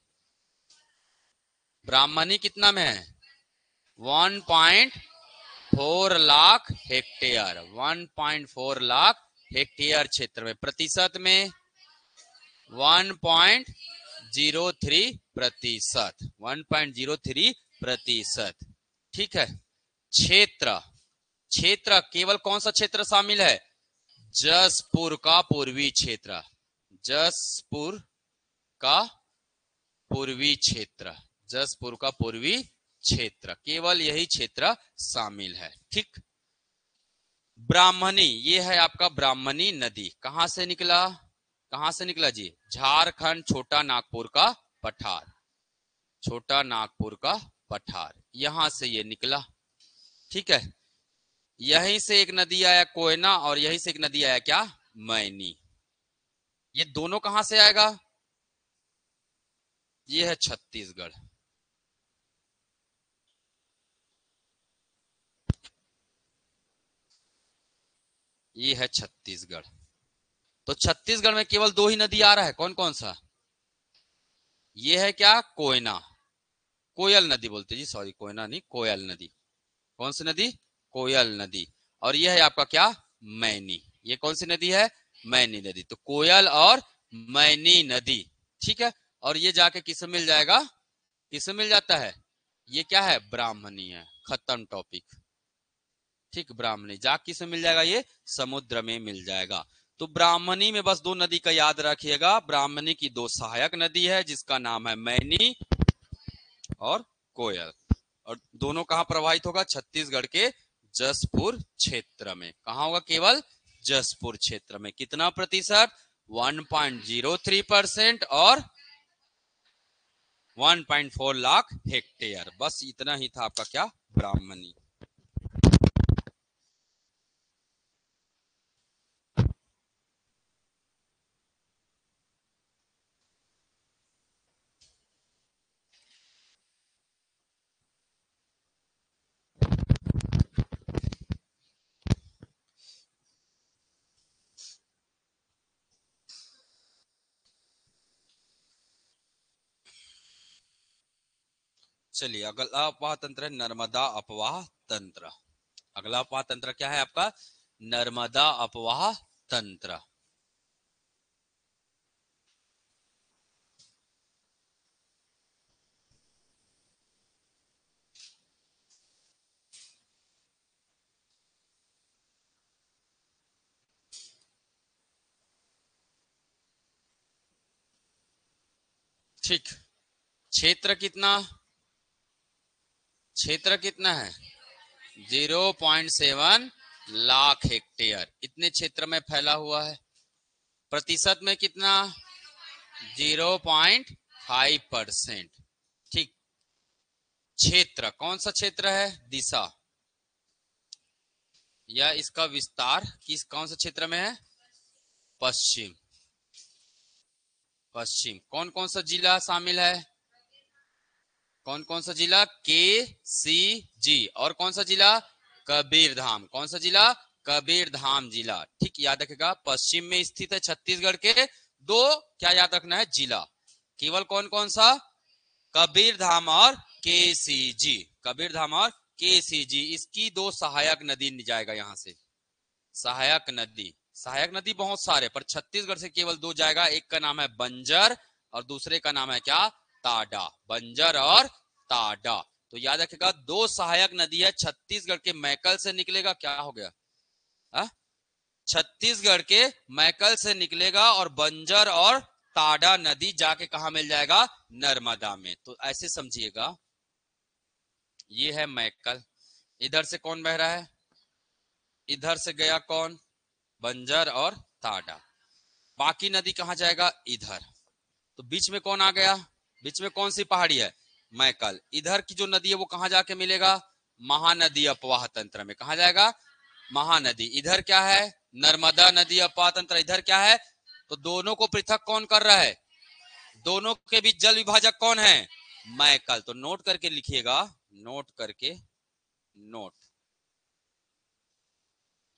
ब्राह्मणी कितना में है? 1.4 लाख हेक्टेयर। 1.4 लाख हेक्टेयर क्षेत्र में। प्रतिशत में 1.03%। 1.03%। ठीक है, क्षेत्र, क्षेत्र केवल कौन सा क्षेत्र शामिल है? जसपुर का पूर्वी क्षेत्र। जसपुर का पूर्वी क्षेत्र। जसपुर का पूर्वी क्षेत्र, केवल यही क्षेत्र शामिल है। ठीक। ब्राह्मणी, ये है आपका ब्राह्मणी नदी, कहां से निकला, कहां से निकला जी, झारखंड छोटा नागपुर का पठार, छोटा नागपुर का पठार, यहां से ये निकला। ठीक है। यहीं से एक नदी आया कोयना, और यहीं से एक नदी आया क्या, मैनी। ये दोनों कहां से आएगा, ये है छत्तीसगढ़। ये है छत्तीसगढ़। तो छत्तीसगढ़ में केवल दो ही नदी आ रहा है, कौन कौन सा, ये है क्या, कोयना, कोयल नदी बोलते जी, सॉरी कोयना नहीं, कोयल नदी। कौन सी नदी, कोयल नदी। और ये है आपका क्या, मैनी। ये कौन सी नदी है, मैनी नदी। तो कोयल और मैनी नदी। ठीक है। और ये जाके किसे मिल जाएगा, किसे मिल जाता है, ये क्या है, ब्राह्मणी है। खत्म टॉपिक। ठीक, ब्राह्मणी जा किसे मिल जाएगा, ये समुद्र में मिल जाएगा। तो ब्राह्मणी में बस दो नदी का याद रखिएगा। ब्राह्मणी की दो सहायक नदी है जिसका नाम है मैनी और कोयल, और दोनों कहां प्रवाहित होगा, छत्तीसगढ़ के जसपुर क्षेत्र में। कहां होगा, केवल जसपुर क्षेत्र में। कितना प्रतिशत, 1.03% और 1.4 लाख हेक्टेयर। बस इतना ही था आपका क्या, ब्राह्मणी। चलिए, अगला अपवाह तंत्र है नर्मदा अपवाह तंत्र। अगला अपवाह तंत्र क्या है आपका, नर्मदा अपवाह तंत्र। ठीक। क्षेत्र कितना, क्षेत्र कितना है, 0.7 लाख हेक्टेयर, इतने क्षेत्र में फैला हुआ है। प्रतिशत में कितना, 0.5%। ठीक। क्षेत्र कौन सा क्षेत्र है, दिशा या इसका विस्तार किस कौन से क्षेत्र में है, पश्चिम। पश्चिम कौन कौन सा जिला शामिल है, कौन कौन सा जिला, के सी जी, और कौन सा जिला, कबीरधाम। कौन सा जिला, कबीरधाम जिला। ठीक, याद रखेगा, पश्चिम में स्थित है छत्तीसगढ़ के दो, क्या याद रखना है, जिला। केवल कौन कौन सा, कबीरधाम और केसीजी। कबीरधाम और केसीजी, इसकी दो सहायक नदी जाएगा यहां से। सहायक नदी, सहायक नदी बहुत सारे, पर छत्तीसगढ़ से केवल दो जाएगा। एक का नाम है बंजर और दूसरे का नाम है क्या, ताडा। बंजर और ताडा। तो याद रखेगा, दो सहायक नदी है, छत्तीसगढ़ के मैकल से निकलेगा, क्या हो गया, हा? छत्तीसगढ़ के मैकल से निकलेगा और बंजर और ताडा नदी जाके कहा मिल जाएगा, नर्मदा में। तो ऐसे समझिएगा, ये है मैकल, इधर से कौन बह रहा है, इधर से गया कौन, बंजर और ताडा। बाकी नदी कहां जाएगा, इधर। तो बीच में कौन आ गया, बीच में कौन सी पहाड़ी है, मैकल। इधर की जो नदी है वो कहां जाके मिलेगा, महानदी अपवाह तंत्र में। कहा जाएगा, महानदी। इधर क्या है, नर्मदा नदी अपवाह तंत्र। इधर क्या है, तो दोनों को पृथक कौन कर रहा है, दोनों के बीच जल विभाजक कौन है, मैकल। तो नोट करके लिखिएगा, नोट करके, नोट।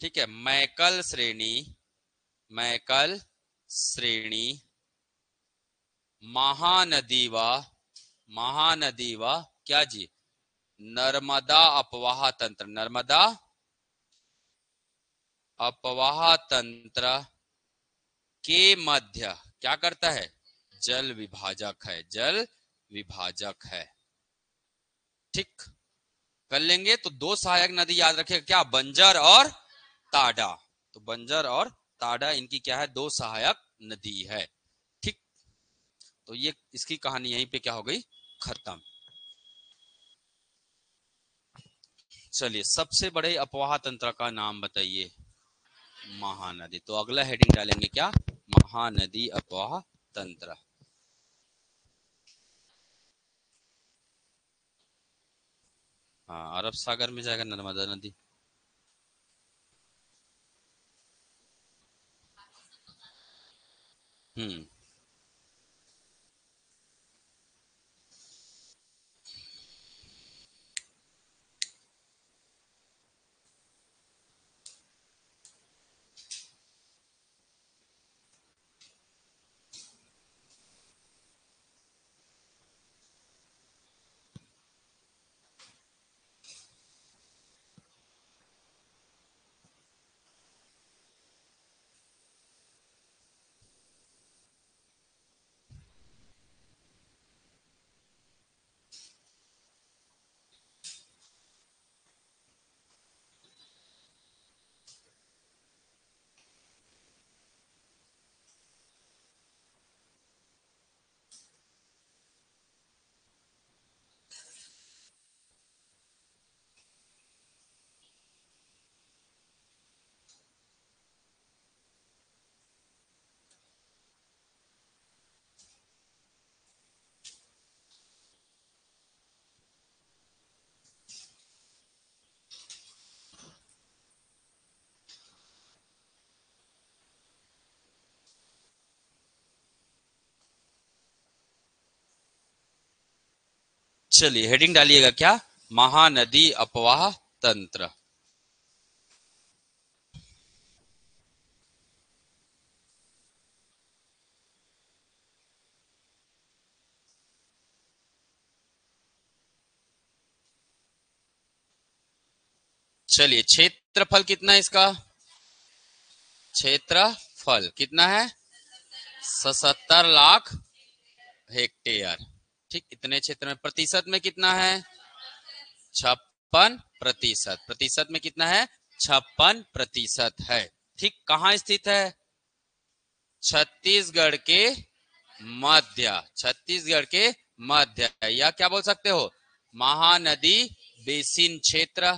ठीक है, मैकल श्रेणी, मैकल श्रेणी, महानदी व, महानदी व क्या जी, नर्मदा अपवाह तंत्र। नर्मदा अपवाह तंत्र के मध्य क्या करता है, जल विभाजक है, जल विभाजक है। ठीक, कर लेंगे। तो दो सहायक नदी याद रखिएगा, क्या, बंजर और ताडा। तो बंजर और ताडा इनकी क्या है, दो सहायक नदी है। ठीक, तो ये इसकी कहानी यहीं पे क्या हो गई, खत्म। चलिए, सबसे बड़े अपवाह तंत्र का नाम बताइए। महानदी। तो अगला हेडिंग डालेंगे क्या? महानदी अपवाह तंत्र। हाँ, अरब सागर में जाएगा नर्मदा नदी। हम्म। चलिए, हेडिंग डालिएगा क्या? महानदी अपवाह तंत्र। चलिए, क्षेत्रफल कितना है इसका? क्षेत्रफल कितना है? 77 लाख हेक्टेयर। ठीक, इतने क्षेत्र में प्रतिशत में कितना है? 56%। प्रतिशत में कितना है? 56% है। ठीक, कहाँ स्थित है? छत्तीसगढ़ के मध्य। छत्तीसगढ़ के मध्य, या क्या बोल सकते हो? महानदी बेसिन क्षेत्र।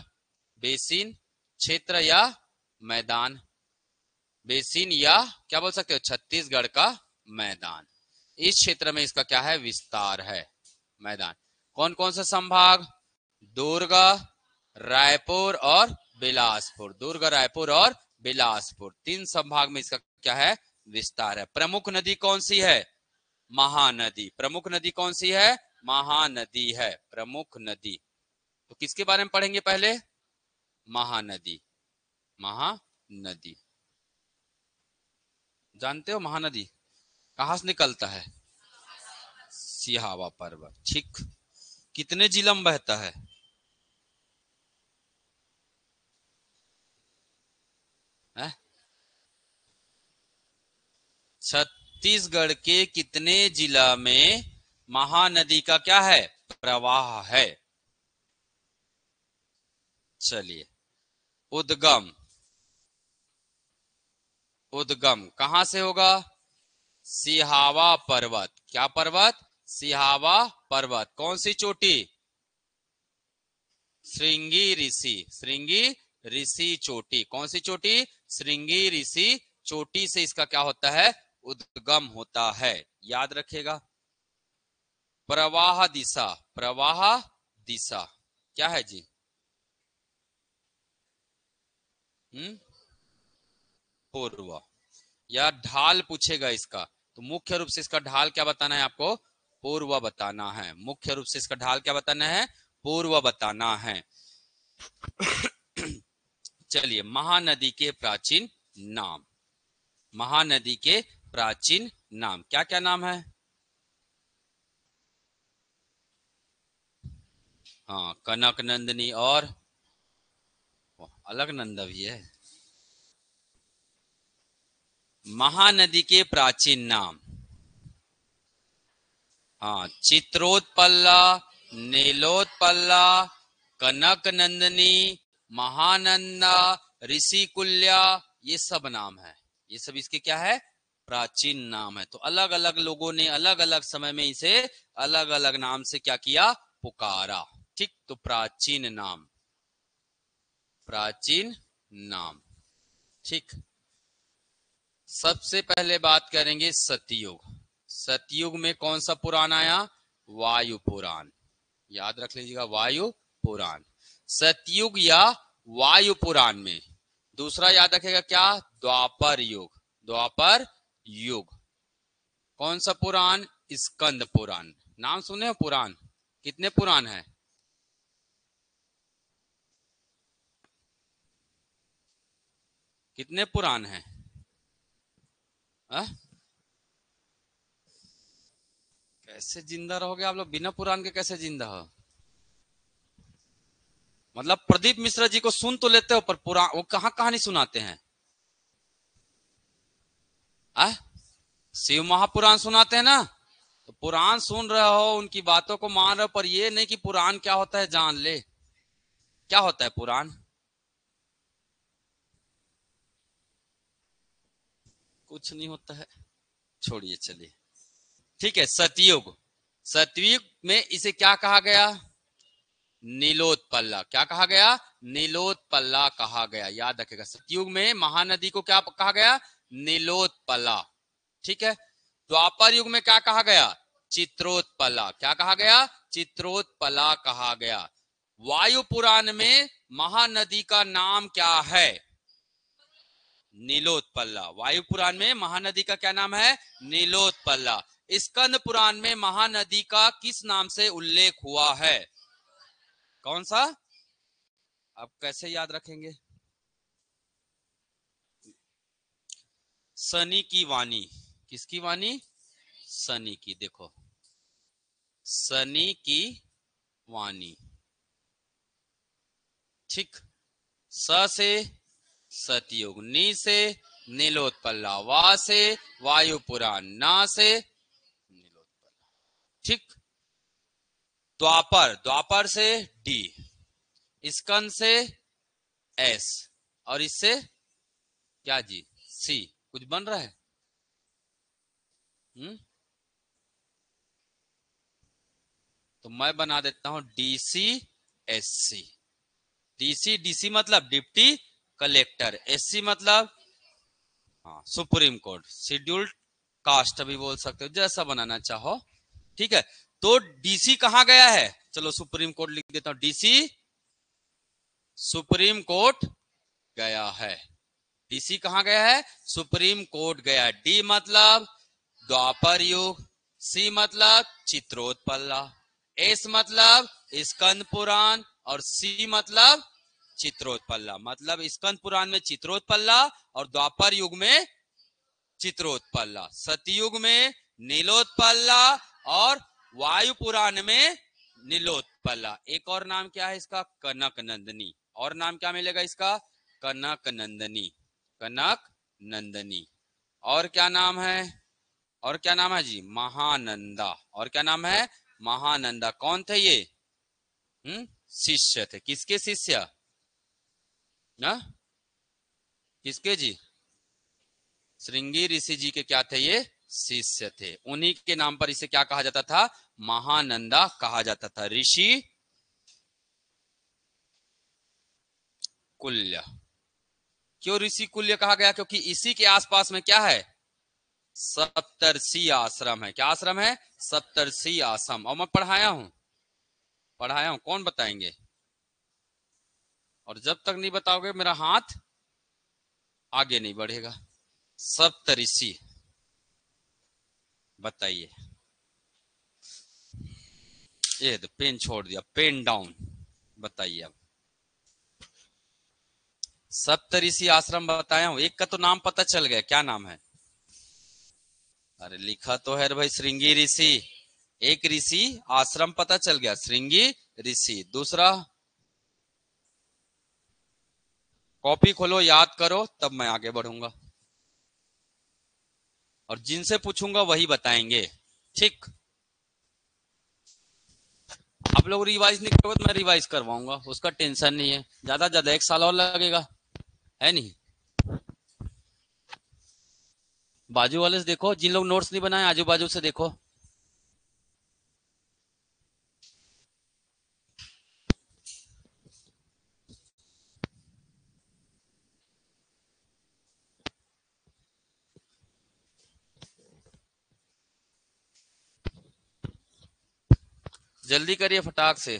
बेसिन क्षेत्र या मैदान। बेसिन या क्या बोल सकते हो? छत्तीसगढ़ का मैदान। इस क्षेत्र में इसका क्या है? विस्तार है, मैदान। कौन कौन सा संभाग? दुर्ग, रायपुर और बिलासपुर। दुर्ग, रायपुर और बिलासपुर, तीन संभाग में इसका क्या है? विस्तार है। प्रमुख नदी कौन सी है? महानदी। प्रमुख नदी कौन सी है? महानदी है प्रमुख नदी। तो किसके बारे में पढ़ेंगे पहले? महानदी। महानदी, जानते हो महानदी कहां से निकलता है? सिहावा पर्वत। ठीक, कितने जिला में बहता है? है? छत्तीसगढ़ के कितने जिला में महानदी का क्या है? प्रवाह है। चलिए, उद्गम। उद्गम कहां से होगा? सिहावा पर्वत। क्या पर्वत? सिहावा पर्वत। कौन सी चोटी? श्रृंगी ऋषि। श्रृंगी ऋषि चोटी। कौन सी चोटी? श्रृंगी ऋषि चोटी से इसका क्या होता है? उद्गम होता है। याद रखेगा। प्रवाह दिशा। प्रवाह दिशा क्या है जी? पूर्व। या ढाल पूछेगा इसका, तो मुख्य रूप से इसका ढाल क्या बताना है आपको? पूर्व बताना है। मुख्य रूप से इसका ढाल क्या बताना है? पूर्व बताना है। चलिए, महानदी के प्राचीन नाम। महानदी के प्राचीन नाम क्या क्या नाम है? हाँ, कनक नंदिनी और अलकनंदा भी है। महानदी के प्राचीन नाम, हाँ, चित्रोत्पल्ला, नीलोत्पल्ला, कनक नंदिनी, महानंदा, ऋषिकुल्या, ये सब नाम है। ये सब इसके क्या है? प्राचीन नाम है। तो अलग अलग लोगों ने अलग अलग समय में इसे अलग अलग नाम से क्या किया? पुकारा। ठीक, तो प्राचीन नाम। प्राचीन नाम। ठीक, सबसे पहले बात करेंगे सतयुग। सतयुग में कौन सा पुराण आया? वायु पुराण। याद रख लीजिएगा, वायु पुराण। सतयुग या वायु पुराण में दूसरा याद रखेगा क्या? द्वापर युग। द्वापर युग कौन सा पुराण? स्कंद पुराण। नाम सुने हो पुराण? कितने पुराण है? कितने पुराण है? कैसे जिंदा रहोगे आप लोग? बिना पुराण के कैसे जिंदा हो? मतलब प्रदीप मिश्रा जी को सुन तो लेते हो, पर पुराण वो कहाँ कहानी सुनाते हैं? शिव महापुराण सुनाते हैं ना, तो पुराण सुन रहे हो, उनकी बातों को मान रहे हो, पर ये नहीं कि पुराण क्या होता है जान ले। क्या होता है पुराण? कुछ नहीं होता है, छोड़िए चलिए। ठीक है, सतयुग। सतयुग में इसे क्या कहा गया? नीलोत्पला। क्या कहा गया? नीलोत्पला कहा गया। याद रखेगा, सतयुग में महानदी को क्या कहा गया? नीलोत्पला। ठीक है, द्वापर युग में क्या कहा गया? चित्रोत्पला। क्या कहा गया? चित्रोत्पला कहा गया। वायु पुराण में महानदी का नाम क्या है? नीलोत्पला। वायु पुराण में महानदी का क्या नाम है? नीलोत्पला। स्कंद पुराण में महानदी का किस नाम से उल्लेख हुआ है? कौन सा? अब कैसे याद रखेंगे? शनि की वाणी। किसकी वाणी? शनि की। देखो, शनि की वाणी। ठीक, स से सतयुग, नी से नीलोत्पला, वा से वायु पुराण, ना से नीलोत्पला। ठीक, द्वापर। द्वापर से डी, स्कंद से एस, और इससे क्या जी? सी। कुछ बन रहा है? तो मैं बना देता हूं डीसी एससी। डीसी, डीसी मतलब डिप्टी कलेक्टर, एससी मतलब हाँ सुप्रीम कोर्ट, शेड्यूल्ड कास्ट भी बोल सकते हो, जैसा बनाना चाहो। ठीक है, तो डीसी कहां गया है? चलो सुप्रीम कोर्ट लिख देता हूं, डीसी सुप्रीम कोर्ट गया है। डीसी कहां गया है? सुप्रीम कोर्ट गया। डी मतलब द्वापर युग, सी मतलब चित्रोत्पला, एस मतलब स्कंद पुराण, और सी मतलब चित्रोत्पला। मतलब स्कंद पुराण में चित्रोत्पला और द्वापर युग में चित्रोत्पला, सतयुग में नीलोत्पला और वायु पुराण में नीलोत्पला। एक और नाम क्या है इसका? कनक नंदनी। और नाम क्या मिलेगा इसका? कनक नंदनी। कनक नंदनी। और क्या नाम है? और क्या नाम है जी? महानंदा। और क्या नाम है? महानंदा। कौन थे ये? शिष्य थे। किसके शिष्य? ना, किसके जी? श्रृंगी ऋषि जी के क्या थे ये? शिष्य थे। उन्हीं के नाम पर इसे क्या कहा जाता था? महानंदा कहा जाता था। ऋषि कुल्य। क्यों ऋषि कुल्य कहा गया? क्योंकि इसी के आसपास में क्या है? सप्तर्षि आश्रम है। क्या आश्रम है? सप्तर्षि आश्रम। और मैं पढ़ाया हूं, पढ़ाया हूं, कौन बताएंगे? और जब तक नहीं बताओगे मेरा हाथ आगे नहीं बढ़ेगा। सप्तऋषि, बताइए। ये तो पेन छोड़ दिया, पेन डाउन। बताइए अब। सप्तऋषि आश्रम बताया हूं, एक का तो नाम पता चल गया, क्या नाम है? अरे लिखा तो है भाई, श्रृंगी ऋषि। एक ऋषि, आश्रम पता चल गया, श्रृंगी ऋषि। दूसरा, कॉपी खोलो, याद करो, तब मैं आगे बढ़ूंगा। और जिनसे पूछूंगा वही बताएंगे। ठीक, आप लोग रिवाइज नहीं करोगे तो मैं रिवाइज करवाऊंगा, उसका टेंशन नहीं है। ज्यादा ज्यादा 1 साल और लगेगा, है नहीं? बाजू वाले से देखो, जिन लोग नोट्स नहीं बनाए आजू बाजू से देखो। जल्दी करिए फटाक से।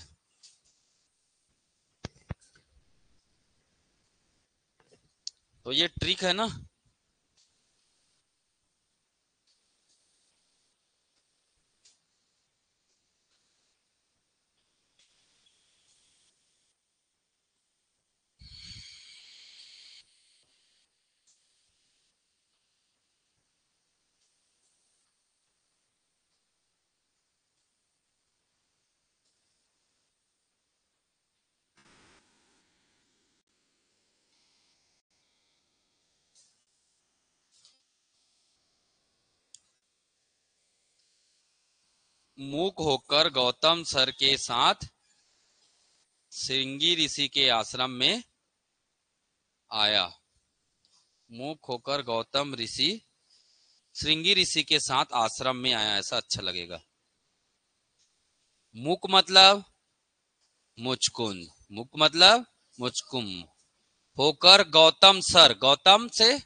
तो ये ट्रिक है ना। मूक होकर गौतम सर के साथ श्रृंगी ऋषि के आश्रम में आया। मूक होकर गौतम ऋषि श्रृंगी ऋषि के साथ आश्रम में आया, ऐसा अच्छा लगेगा। मूक मतलब मुचकुंद, मूक मतलब मुचकुंद होकर गौतम सर, गौतम से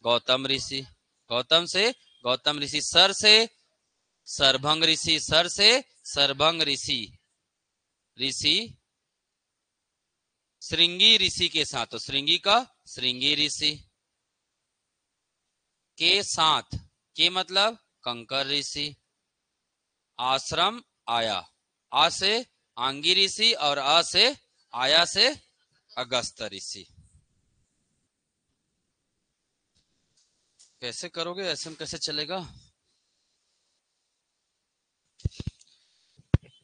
गौतम ऋषि, गौतम से गौतम ऋषि, सर से सरभंग ऋषि, सर से सरभंग ऋषि, ऋषि श्रृंगी ऋषि के साथ, तो श्रृंगी का श्रृंगी ऋषि के साथ, के मतलब कंकर ऋषि, आश्रम आया, आ से आंगी ऋषि और अ से आया से अगस्त ऋषि। कैसे करोगे, ऐसे में कैसे चलेगा।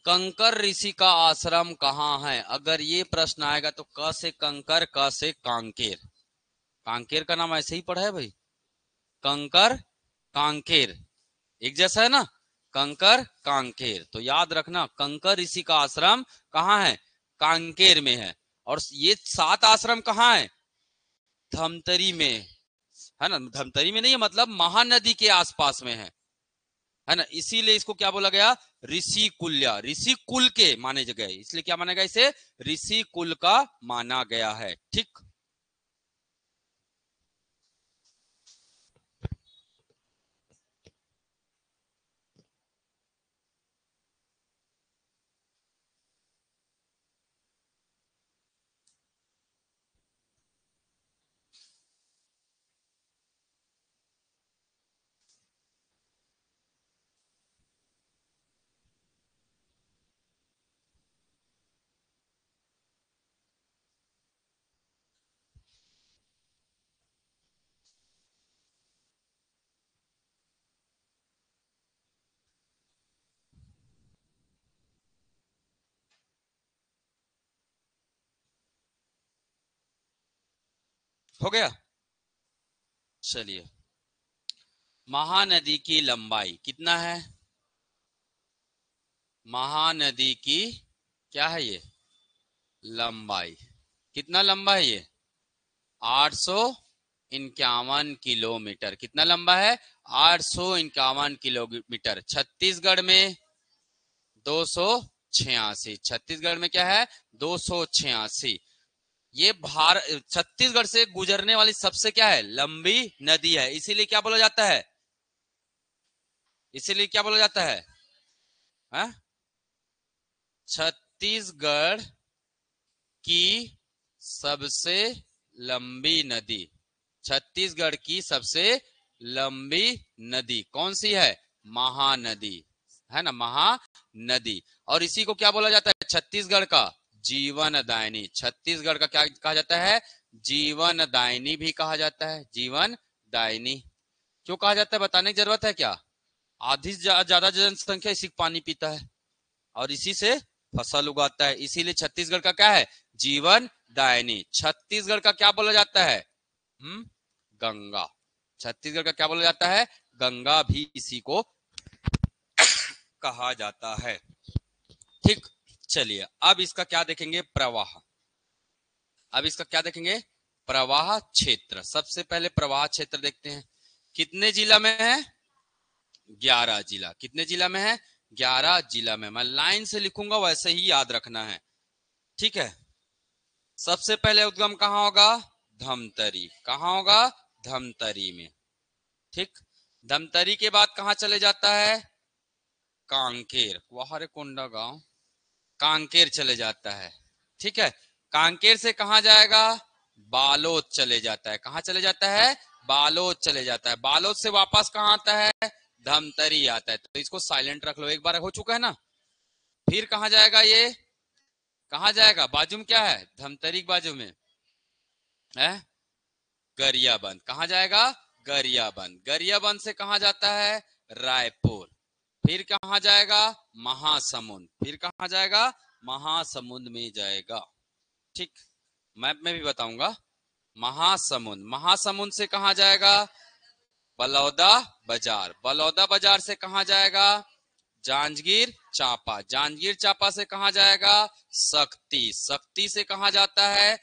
कंकर ऋषि का आश्रम कहाँ है, अगर ये प्रश्न आएगा तो क से कंकर, क से कांकेर। कांकेर का नाम ऐसे ही पढ़ा है भाई, कंकर कांकेर एक जैसा है ना, कंकर कांकेर। तो याद रखना कंकर ऋषि का आश्रम कहाँ है, कांकेर में है। और ये 7 आश्रम कहाँ है, धमतरी में है ना। धमतरी में नहीं है, मतलब महानदी के आसपास में है ना। इसीलिए इसको क्या बोला गया, ऋषि कुल्या, ऋषि कुल के माने गए, इसलिए क्या माना गया, इसे ऋषि कुल का माना गया है। ठीक, हो गया। चलिए, महानदी की लंबाई कितना है, महानदी की क्या है ये लंबाई, कितना लंबा है ये 851 किलोमीटर। कितना लंबा है, 851 किलोमीटर। छत्तीसगढ़ में 286, छत्तीसगढ़ में क्या है 286। ये भारत छत्तीसगढ़ से गुजरने वाली सबसे क्या है लंबी नदी है, इसीलिए क्या बोला जाता है, इसीलिए क्या बोला जाता है, हा? छत्तीसगढ़ की सबसे लंबी नदी, छत्तीसगढ़ की सबसे लंबी नदी कौन सी है, महानदी है ना, महानदी। और इसी को क्या बोला जाता है, छत्तीसगढ़ का जीवन दायनी, छत्तीसगढ़ का क्या कहा जाता है, जीवन दायनी भी कहा जाता है, जीवन दायनी। क्यों कहा जाता है बताने की जरूरत है क्या, आधी से ज्यादा जनसंख्या इसी पानी पीता है और इसी से फसल उगाता है, इसीलिए छत्तीसगढ़ का क्या है जीवन दायनी। छत्तीसगढ़ का क्या बोला जाता है, गंगा, छत्तीसगढ़ का क्या बोला जाता है, गंगा भी इसी को कहा जाता है। ठीक, चलिए अब इसका क्या देखेंगे, प्रवाह। अब इसका क्या देखेंगे, प्रवाह क्षेत्र। सबसे पहले प्रवाह क्षेत्र देखते हैं, कितने जिला में है, 11 जिला। कितने जिला में है, 11 जिला में। मैं लाइन से लिखूंगा वैसे ही याद रखना है, ठीक है। सबसे पहले उद्गम कहाँ होगा, धमतरी, कहाँ होगा, धमतरी में। ठीक, धमतरी के बाद कहाँ चले जाता है, कांकेर, कुहारे कोंडा गांव, कांकेर चले जाता है। ठीक है, कांकेर से कहां जाएगा, बालोद चले जाता है। कहां चले जाता है, बालोद चले जाता है। बालोद से वापस कहां आता है, धमतरी आता है। तो इसको साइलेंट रख लो, एक बार हो चुका है ना। फिर कहां जाएगा, ये कहां जाएगा, बाजू में क्या है, धमतरी के बाजू में है गरियाबंद। कहां जाएगा, गरियाबंद। गरियाबंद से कहां जाता है, रायपुर। फिर कहां जाएगा, महासमुंद। फिर कहां जाएगा, महासमुंद में जाएगा। ठीक, मैप में भी बताऊंगा। महासमुंद, महासमुंद से कहां जाएगा, बलौदा बाजार। बलौदा बाजार से कहां जाएगा, जांजगीर चांपा। जांजगीर चांपा से कहां जाएगा, शक्ति। शक्ति से कहां जाता है,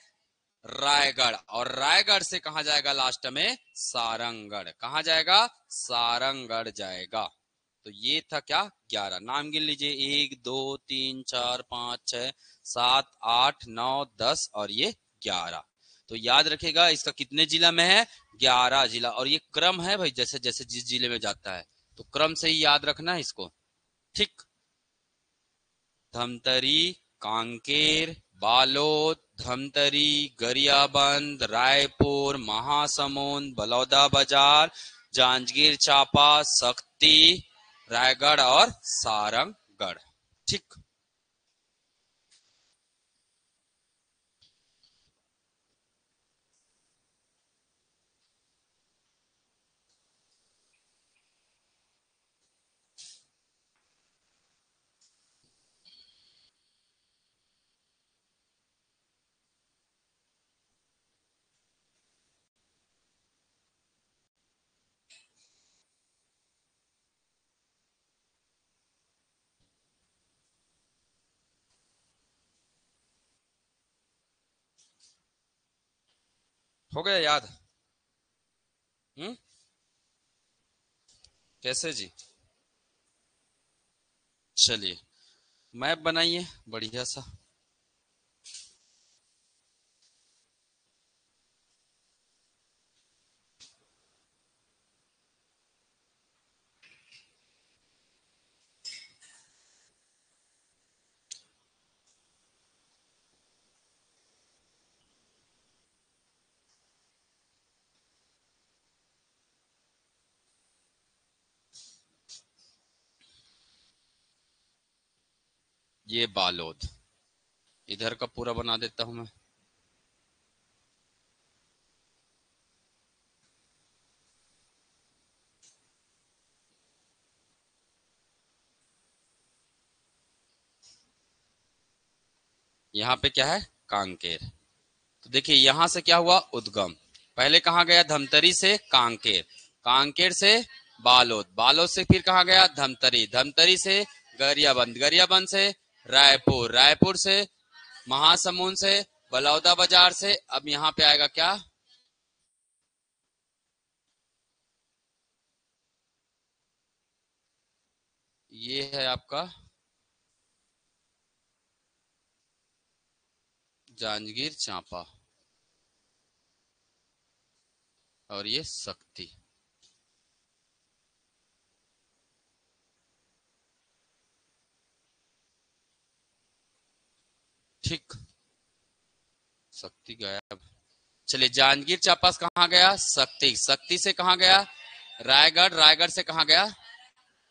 रायगढ़। और रायगढ़ से कहां जाएगा लास्ट में, सारंगगढ़। कहां जाएगा, सारंगगढ़ जाएगा। तो ये था क्या, 11। नाम गिन लीजिए, 1 2 3 4 5 6 7 8 9 10 और ये 11। तो याद रखिएगा इसका कितने जिला में है, 11 जिला। और ये क्रम है भाई, जैसे जैसे जिस जिले में जाता है तो क्रम से ही याद रखना है इसको। ठीक, धमतरी, कांकेर, बालोद, धमतरी, गरियाबंद, रायपुर, महासमुंद, बलौदा बाजार, जांजगीर चांपा, शक्ति, रायगढ़ और सारंगगढ़। ठीक, हो गया याद। कैसे जी, चलिए मैप बनाइए बढ़िया सा। ये बालोद, इधर का पूरा बना देता हूं मैं। यहाँ पे क्या है, कांकेर। तो देखिए यहां से क्या हुआ, उद्गम। पहले कहां गया, धमतरी से कांकेर, कांकेर से बालोद, बालोद से फिर कहां गया, धमतरी, धमतरी से गरियाबंद, गरियाबंद से रायपुर, रायपुर से महासमुंद से बलौदा बाजार से। अब यहाँ पे आएगा क्या, ये है आपका जांजगीर चांपा और ये शक्ति। ठीक, शक्ति गायब। चलिए जांजगीर चांपा से कहां गया, शक्ति, शक्ति से कहां गया, रायगढ़, रायगढ़ से कहां गया,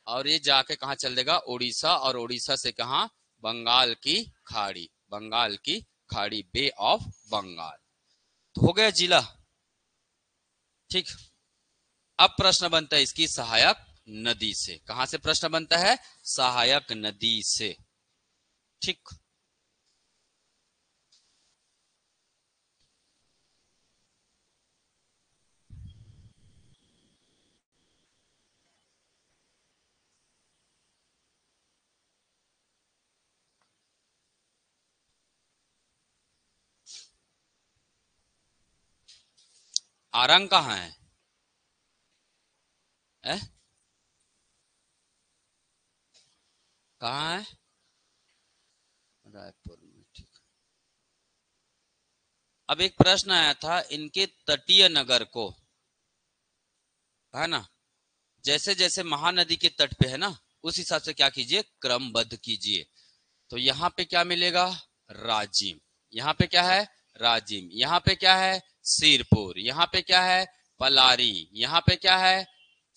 और ये जाके कहां चल देगा, उड़ीसा, और उड़ीसा से कहां, बंगाल की खाड़ी, बंगाल की खाड़ी, बे ऑफ बंगाल। तो हो गया जिला। ठीक, अब प्रश्न बनता है इसकी सहायक नदी से। कहां से प्रश्न बनता है, सहायक नदी से। ठीक, आरंग कहाँ है, है? कहाँ है, रायपुर में। ठीक, अब एक प्रश्न आया था, इनके तटीय नगर को, है ना, जैसे जैसे महानदी के तट पे है ना, उस हिसाब से क्या कीजिए, क्रमबद्ध कीजिए। तो यहाँ पे क्या मिलेगा, राजिम। यहाँ पे क्या है, राजिम। यहाँ पे क्या है, सिरपुर। यहाँ पे क्या है, पलारी। यहाँ पे क्या है,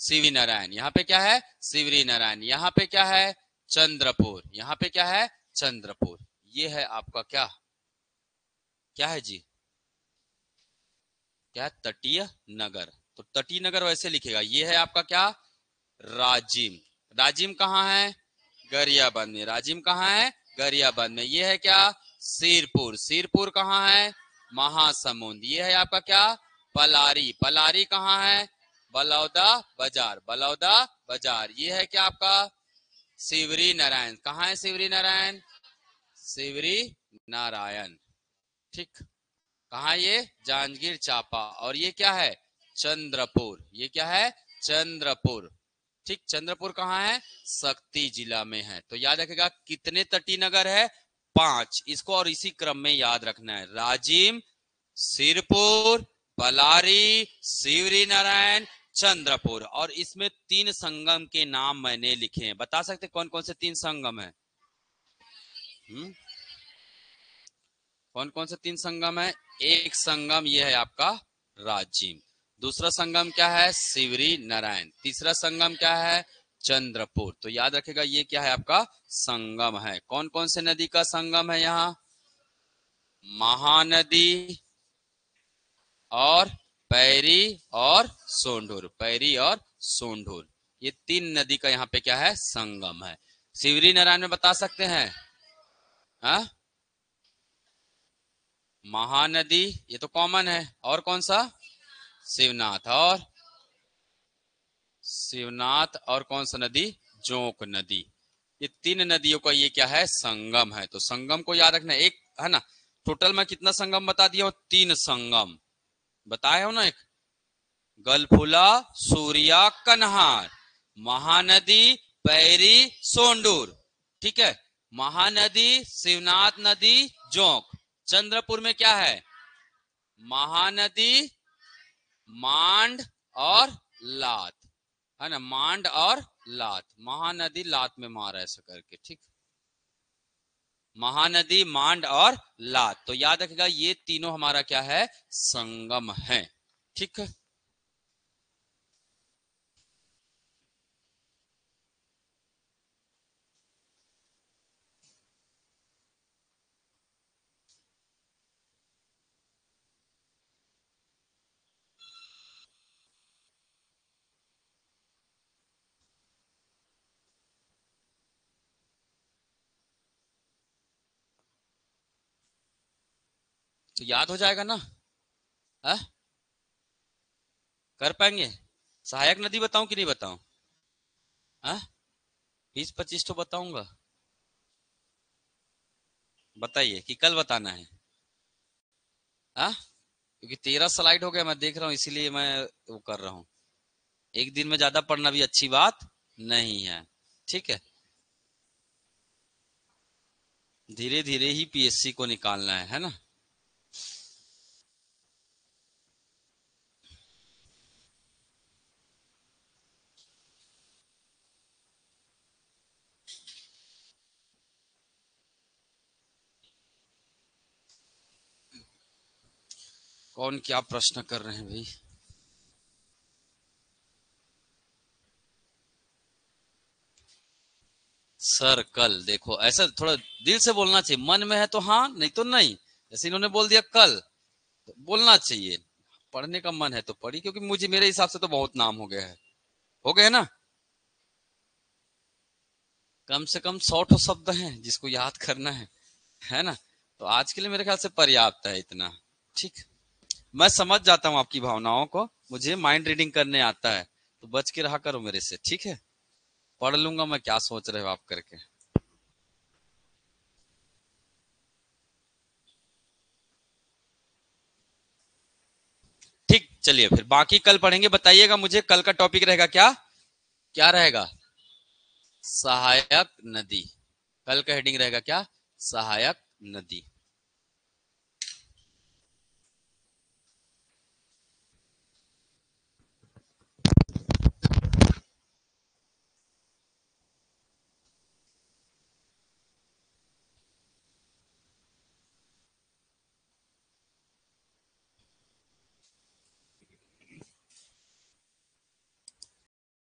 शिवरी नारायण। यहाँ पे क्या है, शिवरी नारायण। यहाँ पे क्या है, चंद्रपुर। यहाँ पे क्या है, चंद्रपुर। ये है आपका क्या, क्या है जी, क्या है, तटीय नगर। तो तटीय नगर वैसे लिखेगा। ये है आपका क्या, राजिम। राजिम कहाँ है, गरियाबंद में। राजिम कहाँ है, गरियाबंद में। ये है क्या, सिरपुर। सिरपुर कहाँ है, महासमुंद। ये है आपका क्या, पलारी। पलारी कहाँ है, बलौदा बाजार। बलौदा बाजार। ये है क्या आपका, शिवरी नारायण। कहाँ है शिवरी नारायण, शिवरी नारायण। ठीक, कहा ये, जांजगीर चांपा। और ये क्या है, चंद्रपुर। ये क्या है, चंद्रपुर। ठीक, चंद्रपुर कहाँ है, शक्ति जिला में है। तो याद रखेगा कितने तटीय नगर है, 5। इसको और इसी क्रम में याद रखना है, राजिम, सिरपुर, पलारी, शिवरी नारायण, चंद्रपुर। और इसमें 3 संगम के नाम मैंने लिखे हैं। बता सकते कौन कौन से 3 संगम है? कौन कौन से 3 संगम है? एक संगम ये है आपका राजिम। दूसरा संगम क्या है, शिवरी नारायण। तीसरा संगम क्या है, चंद्रपुर। तो याद रखेगा ये क्या है आपका, संगम है। कौन कौन से नदी का संगम है यहाँ, महानदी और पैरी और सोंढूर। पैरी और सोंढूर, ये 3 नदी का यहाँ पे क्या है, संगम है। शिवरी नारायण में बता सकते हैं, हाँ, महानदी, ये तो कॉमन है। और कौन सा, शिवनाथ। और शिवनाथ और कौन सा नदी, जोंक नदी। ये 3 नदियों का ये क्या है, संगम है। तो संगम को याद रखना, एक है ना। टोटल मैं कितना संगम बता दिया हूं, 3 संगम बताए हो ना। एक गलफुला, सूर्या, कन्हार, महानदी, पैरी, सोंडूर। ठीक है, महानदी, शिवनाथ नदी, जोंक। चंद्रपुर में क्या है, महानदी, मांड और लात, है ना। मांड और लात, महानदी लात में मारा ऐसा करके। ठीक, महानदी, मांड और लात। तो याद रखेगा ये तीनों हमारा क्या है, संगम है। ठीक है, तो याद हो जाएगा ना, है? कर पाएंगे? सहायक नदी बताऊं कि नहीं बताऊं? है, 20-25 तो बताऊंगा। बताइए कि कल बताना है? हाँ, क्योंकि 13 स्लाइड हो गया मैं देख रहा हूँ, इसीलिए मैं वो कर रहा हूँ। एक दिन में ज्यादा पढ़ना भी अच्छी बात नहीं है। ठीक है, धीरे धीरे ही पीएससी को निकालना है ना। कौन क्या प्रश्न कर रहे हैं भाई? सर कल देखो, ऐसा थोड़ा दिल से बोलना चाहिए। मन में है तो हाँ, नहीं तो नहीं। जैसे इन्होंने बोल दिया कल, तो बोलना चाहिए। पढ़ने का मन है तो पढ़ी, क्योंकि मुझे मेरे हिसाब से तो बहुत नाम हो गया है, हो गए ना। कम से कम 100 ठो शब्द हैं जिसको याद करना है ना। तो आज के लिए मेरे ख्याल से पर्याप्त है इतना। ठीक, मैं समझ जाता हूँ आपकी भावनाओं को, मुझे माइंड रीडिंग करने आता है। तो बच के रहा करो मेरे से, ठीक है। पढ़ लूंगा मैं, क्या सोच रहे हो आप करके। ठीक, चलिए फिर बाकी कल पढ़ेंगे। बताइएगा मुझे कल का टॉपिक रहेगा क्या, क्या रहेगा? सहायक नदी। कल का हेडिंग रहेगा क्या, सहायक नदी।